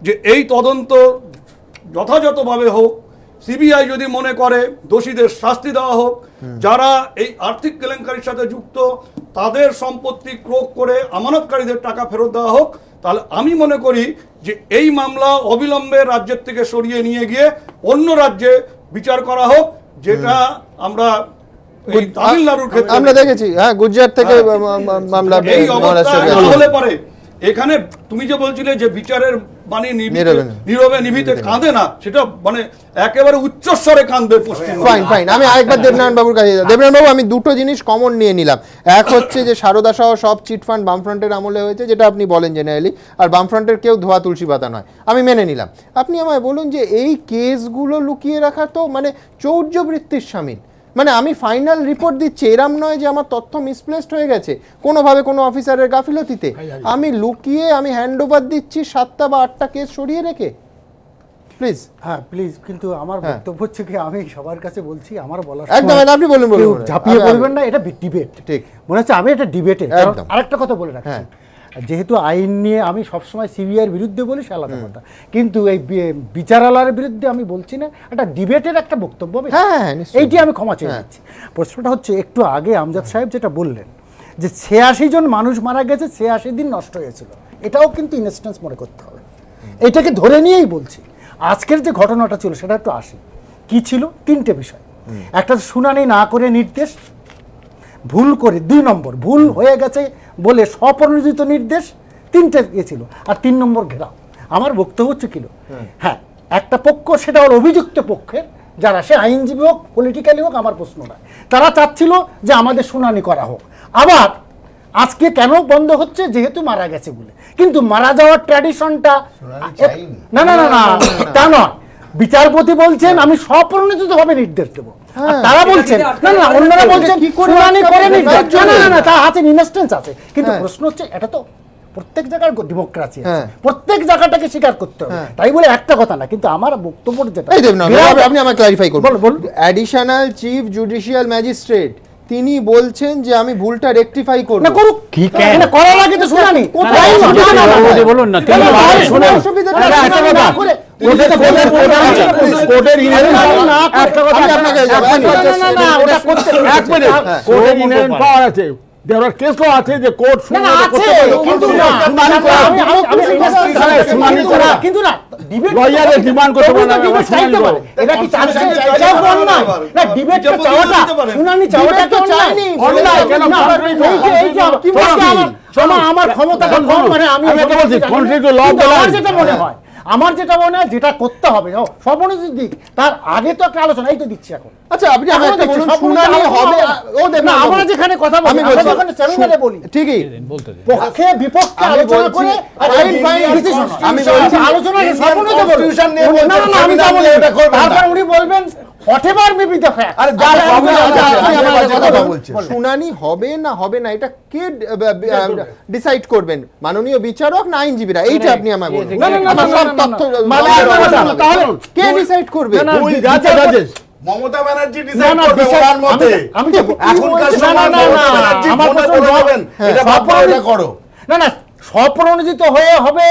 যে এই তদন্ত যথাযথভাবে হোক, সিবিআই যদি মনে করে দোষীদের শাস্তি দেওয়া হোক, যারা এই আর্থিক কেলেঙ্কারির সাথে যুক্ত তাদের সম্পত্তি ক্রোক করে আমানতকারীদের টাকা ফেরত দেওয়া হোক, তাহলে আমি মনে করি যে এই মামলা অবিলম্বে রাজ্যের থেকে সরিয়ে নিয়ে গিয়ে অন্য রাজ্যে বিচার করা হোক, যেটা আমরা তামিলনাড়ুর ক্ষেত্রে আমরা দেখেছি। হ্যাঁ, গুজরাট থেকে মামলা। এই অবস্থা হলে পরে এখানে তুমি যে বলছিলে যে বিচারের বাণী নীরবে নিভৃতে কাঁদে না, সেটা মানে একেবারে উচ্চস্বরে কাঁদবে পশ্চিম। ফাইন ফাইন, আমি আরেকবার দেবনারায়ণ বাবুর কাছে যাই। দেবনারায়ণ বাবু, আমি দুটো জিনিস কমন নিয়ে নিলাম। এক হচ্ছে যে সারদা সহ সব চিটফান্ড বামফ্রন্টের আমলে হয়েছে, যেটা আপনি বলেন জেনারেলি, আর বামফ্রন্টের কেউ ধোয়া তুলসী পাতা নয়, আমি মেনে নিলাম। আপনি আমায় বলুন যে এই কেসগুলো লুকিয়ে রাখা তো মানে চৌর্যবৃত্তির শামিল। মানে আমি ফাইনাল রিপোর্ট দিচ্ছি, এরম নয় যে আমার তথ্য মিসপ্লেসড হয়ে গেছে কোনোভাবে কোনো অফিসারের গাফিলতিতে, আমি লুকিয়ে আমি হ্যান্ড ওভার দিচ্ছি 7টা বা 8টা কেস সরিয়ে রেখে। প্লিজ। হ্যাঁ প্লিজ, কিন্তু আমার বক্তব্য হচ্ছে কি, আমি সবার কাছে বলছি, আমার বলার একদম আপনি বলুন, ঝাঁপিয়ে বলবেন না, এটা ডিবেট। ঠিক মনে হচ্ছে আমি এটা ডিবেটে। আরেকটা কথা বলে রাখছি, যেহেতু আইন নিয়ে আমি সবসময় সিবিআইয়ের বিরুদ্ধে বলি, সে আলাদা কথা, কিন্তু এই বিচারালয়ের বিরুদ্ধে আমি বলছি না, একটা ডিবেটের একটা বক্তব্য, এইটি আমি ক্ষমা চেয়ে নিচ্ছি। প্রশ্নটা হচ্ছে, একটু আগে আমজাদ সাহেব যেটা বললেন যে 86 জন মানুষ মারা গেছে, 86 দিন নষ্ট হয়েছিল, এটাও কিন্তু ইনস্ট্যান্স মনে করতে হবে। এটাকে ধরে নিয়েই বলছি। আজকের যে ঘটনাটা ছিল সেটা একটু আসি, কি ছিল? 3টে বিষয়। একটা শুনানি না করে নির্দেশ, ভুল করে 2 নম্বর ভুল হয়ে গেছে বলে স্বপ্রণোদিত নির্দেশ, 3টে ছিল, আর 3 নম্বর ঘেরাও। আমার বক্তব্য হচ্ছে কিলো, হ্যাঁ একটা পক্ষ, সেটা হল অভিযুক্ত পক্ষের যারা, সে আইনজীবী হোক পলিটিক্যালি হোক, আমার প্রশ্ন নয়, তারা চাচ্ছিল যে আমাদের শুনানি করা হোক। আবার আজকে কেন বন্ধ হচ্ছে? যেহেতু মারা গেছে বলে। কিন্তু মারা যাওয়ার ট্র্যাডিশনটা না না না না তা নয়, বিচারপতি বলছেন আমি স্বপ্রণোদিতভাবে নির্দেশ দেবো, তারা বলছেন না না, অন্যরা বলছেন শুনানি করে নির্দেশ, না না না, তা আছে, ইনস্ট্যান্স আছে। কিন্তু প্রশ্ন হচ্ছে, এটা তো প্রত্যেক জায়গার ডেমোক্রেসি আছে, প্রত্যেক জায়গাটাকে স্বীকার করতে হবে, তাই বলে একটা কথা না। কিন্তু আমার বক্তব্য যেটা, আপনি আমাকে ক্লারিফাই করুন। অ্যাডিশনাল চিফ জুডিশিয়াল ম্যাজিস্ট্রেট তিনি বলছেন যে আমি ভুলটা রেকটিফাই করব। না করুক, কি কেন করার আগে তো শুনানি বলুন না, তিনি শুনে অসুবিধা না করে কোর্টের ইনহেরেন্ট পাওয়ার আছে, দেওয়ার কেস তো আছে যে কোর্ট শুনানি করা, কিন্তু না লয়ারের ডিমান্ড করতে পারে না, শুনানি করে। এটা কি চাইলেও কোন না, না ডিবেট চাওয়াটা, শুনানি চাওয়াটা তো চাইনি অন্যায় কেন? এই যে আমার ক্ষমতা কম, মানে আমি এটা বলছি কন্ট্রি টু ল, যেটা মনে হয় আমার যেটা মনে হয় যেটা করতে হবে সর্বনিম্ন দিক তার আগে তো একটা আলোচনা এই তো দিচ্ছি এখন। আচ্ছা আপনি আমাকে বলুন শুনানি হবে ও দেব না আমরা যেখানে কথা বলি আমরা যখন সেমিনারে বলি ঠিকই পক্ষে বিপক্ষে আলোচনা করে আমি বলছি আলোচনা সর্বনিম্ন কনস্টিটিউশন নিয়ে না না আমি তা বলি তারপর উনি বলবেন whatever may be the fact আরে শুনানি হবে না হবে না এটা কে ডিসাইড করবেন মাননীয় বিচারক না আইনজীবীরা এইটা আপনি আমাকে বলুন না না না তাহলে কে ডিসাইড করবে মমতা ব্যানার্জি ডিসাইড করবে ওনার মতে আমি এখনকার সময় মমতা ব্যানার্জি মনে করবেন এটা ভাবনা করো না না স্বপ্রণোদিত হয়ে হবে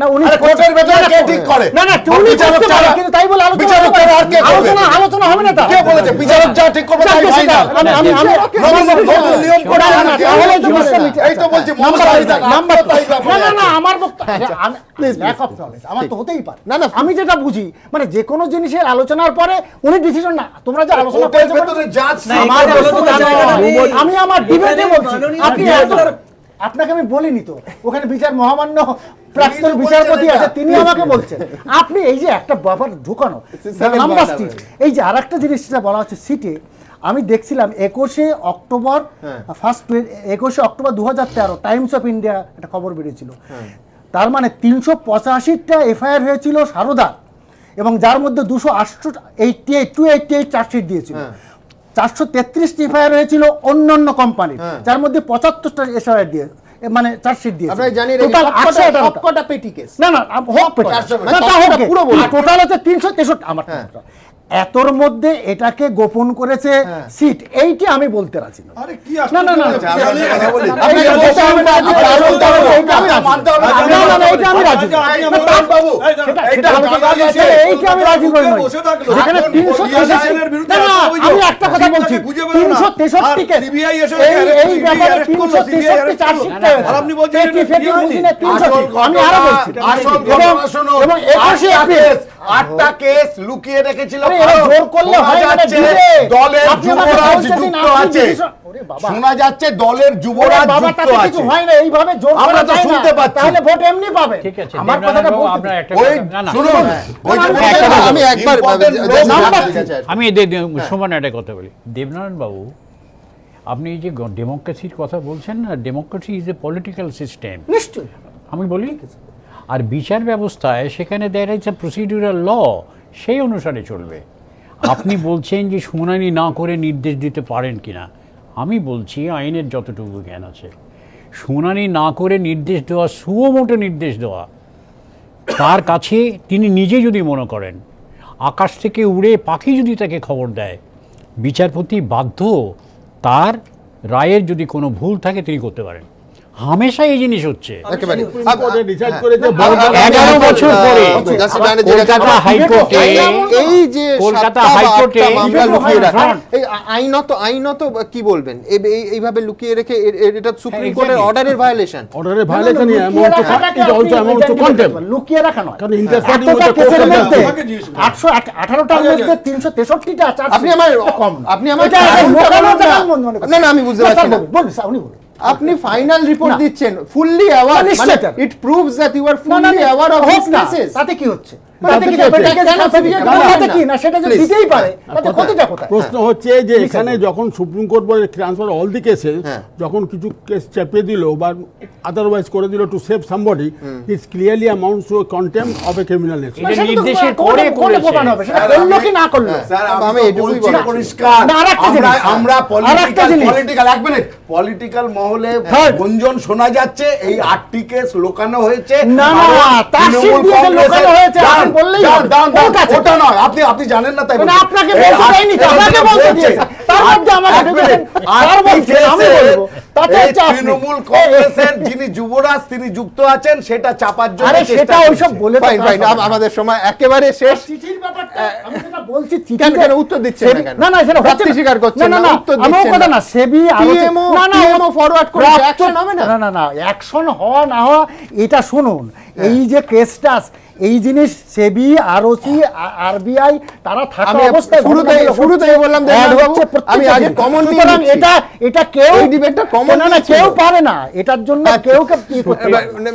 না উনি কোর্টের ভেতরে কে ঠিক করে না না উনি করতে পারে কিন্তু তাই বলে আলোচনা হবে না তা কে বলেছে বিচারক যা ঠিক করবে তাই ফাইনাল আমি নিয়ম করে এই তো বলছি নাম্বার না না আমার বক্তব্য প্লিজ ল্যাক অফ নলেজ আমার তো হতেই পারে না না আমি যেটা বুঝি মানে যে কোনো জিনিসের আলোচনার পরে উনি ডিসিশন না তোমরা যে আলোচনা করেছো আমি আমার ডিবেটে বলছি আপনি আপনাকে আমি বলিনি তো ওখানে বিচার মহামান্য প্রাক্তন বিচারপতি আছে তিনি আমাকে বলছেন আপনি এই যে একটা ব্যাপার ঢুকানো নাম্বার সিট এই যে আরেকটা জিনিসটা বলা হচ্ছে সিটে আমি দেখছিলাম 21 অক্টোবর 2013 টাইমস অফ ইন্ডিয়া একটা খবর বেরিয়েছিল তার মানে 385টা এফআইআর হয়েছিল সারদা এবং যার মধ্যে 288 চার্জশিট দিয়েছিল 433টি এফআইআর হয়েছিল অন্যান্য কোম্পানি যার মধ্যে 75টা এফআইআর দিয়ে মানে চার্জশিট দিয়ে আমরা জানি টোটাল সবকটা পেটি কেস না না হোক পেটি না তা হোক পুরো বলি টোটাল হচ্ছে 363 আমার এতর মধ্যে এটাকে গোপন করেছে সিট এইটি আমি বলতে রাজি না আরে কি না না না আমি একটা কথা বলছি 363 কে এই ব্যাপারে 363 চার্জশিট আপনি বলছেন আমি আরো বলছি এবং 21 এপ্রিল 8টা কেস লুকিয়ে রেখেছিল জোর করলে হয় না দলের যুবরাজ যুক্ত আছে শোনা যাচ্ছে দলের যুবরাজ যুক্ত আছে হয় না এইভাবে জোর আমরা তো শুনতে পাচ্ছি তাহলে ভোট এমনি পাবে ঠিক আছে আমার কথাটা আমরা একটা না না শুনুন আমি একবার আমি সমান একটা কথা বলি দেবনারায়ণ বাবু আপনি যে ডেমোক্রেসির কথা বলছেন না democracy is a political system নিশ্চয়ই আমি বলি আর বিচার ব্যবস্থায় সেখানে দেয়ার ইজ এ প্রসিডিউরাল ল সেই অনুসারে চলবে আপনি বলছেন যে শুনানি না করে নির্দেশ দিতে পারেন কিনা আমি বলছি আইনের যতটুকু জ্ঞান আছে শুনানি না করে নির্দেশ দেওয়া সুমোটো নির্দেশ দেওয়া তার কাছে তিনি নিজে যদি মনে করেন আকাশ থেকে উড়ে পাখি যদি তাকে খবর দেয় বিচারপতি বাধ্য তার রায়ের যদি কোনো ভুল থাকে তিনি করতে পারেন হামেশা এই জিনিস হচ্ছে 11 বছর পরে কলকাতা হাইকোর্টে এই যে কলকাতা হাইকোর্টে আইনত কি বলবেন এইভাবে লুকিয়ে রেখে এটা সুপ্রিম কোর্টের অর্ডারের ভায়োলেশন লুকিয়ে রাখা নয় কারণ 818টার মধ্যে 363টা আপনি আমার না না আমি বুঝতে পারছি না আপনি ফাইনাল রিপোর্ট দিচ্ছেন ফুললি অ্যাওয়ার মানে it proves that you are fully aware of this cases তাতে কি হচ্ছে প্রশ্ন হচ্ছে যে এখানে যখন সুপ্রিম কোর্ট বলে ট্রান্সফার অল দি কেসেস যখন কিছু কেস চেপে দিল বা আদারওয়াইজ করে দিল to save somebody it's clearly amounts to contempt of a criminal action এটা নির্দেশের করে সেটা করলো কি না করলো স্যার আমি এটুকুই বলি পরিষ্কার আমরা পলিটিক্যাল এক মিনিট পলিটিক্যাল মহলে গুঞ্জন শোনা যাচ্ছে এই 8টি কেস লোকানো হয়েছে না না তার সিদ্ধান্ত লোকানো হয়েছে ওটা নয় আপনি জানেন না তাই আপনাকে বলতে চাইনি আপনাকে বলতে দিয়েছি তার মধ্যে আমাকে বলবো তাতে তৃণমূল কংগ্রেসের যিনি যুবরাজ তিনি যুক্ত আছেন সেটা চাপার জন্য আরে সেটা ওইসব বলে আমাদের সময় একেবারে শেষ চিঠির ব্যাপারটা আমি যেটা বলছি কেন উত্তর দিচ্ছেন না না সেটা হচ্ছে স্বীকার করছেন না উত্তর দিচ্ছেন না কথা না সেবি না না ফরওয়ার্ড করে অ্যাকশন হবে না না না না অ্যাকশন হওয়া না হওয়া এটা শুনুন এই যে কেসটা, এই জিনিস সেবি, আরওসি, আরবিআই তারা থাকা অবস্থায় শুরুতেই বললাম আমি আগে কমন এটা কেউ এই ডিবেটটা কমন না, কেউ পারে না এটার জন্য কেউ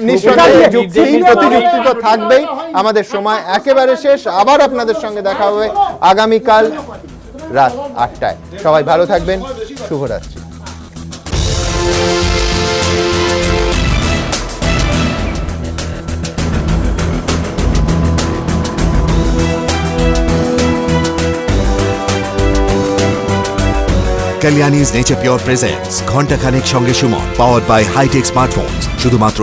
নিশ্চয়ই যুক্তি প্রতিযুক্তি তো থাকবেই। আমাদের সময় একেবারে শেষ, আবার আপনাদের সঙ্গে দেখা হবে আগামীকাল রাত 8টায়। সবাই ভালো থাকবেন, শুভরাত্রি। Kalyani's Nature Pure presents ঘন্টা খানেক সঙ্গে Suman, powered by high-tech smartphones, শুধুমাত্র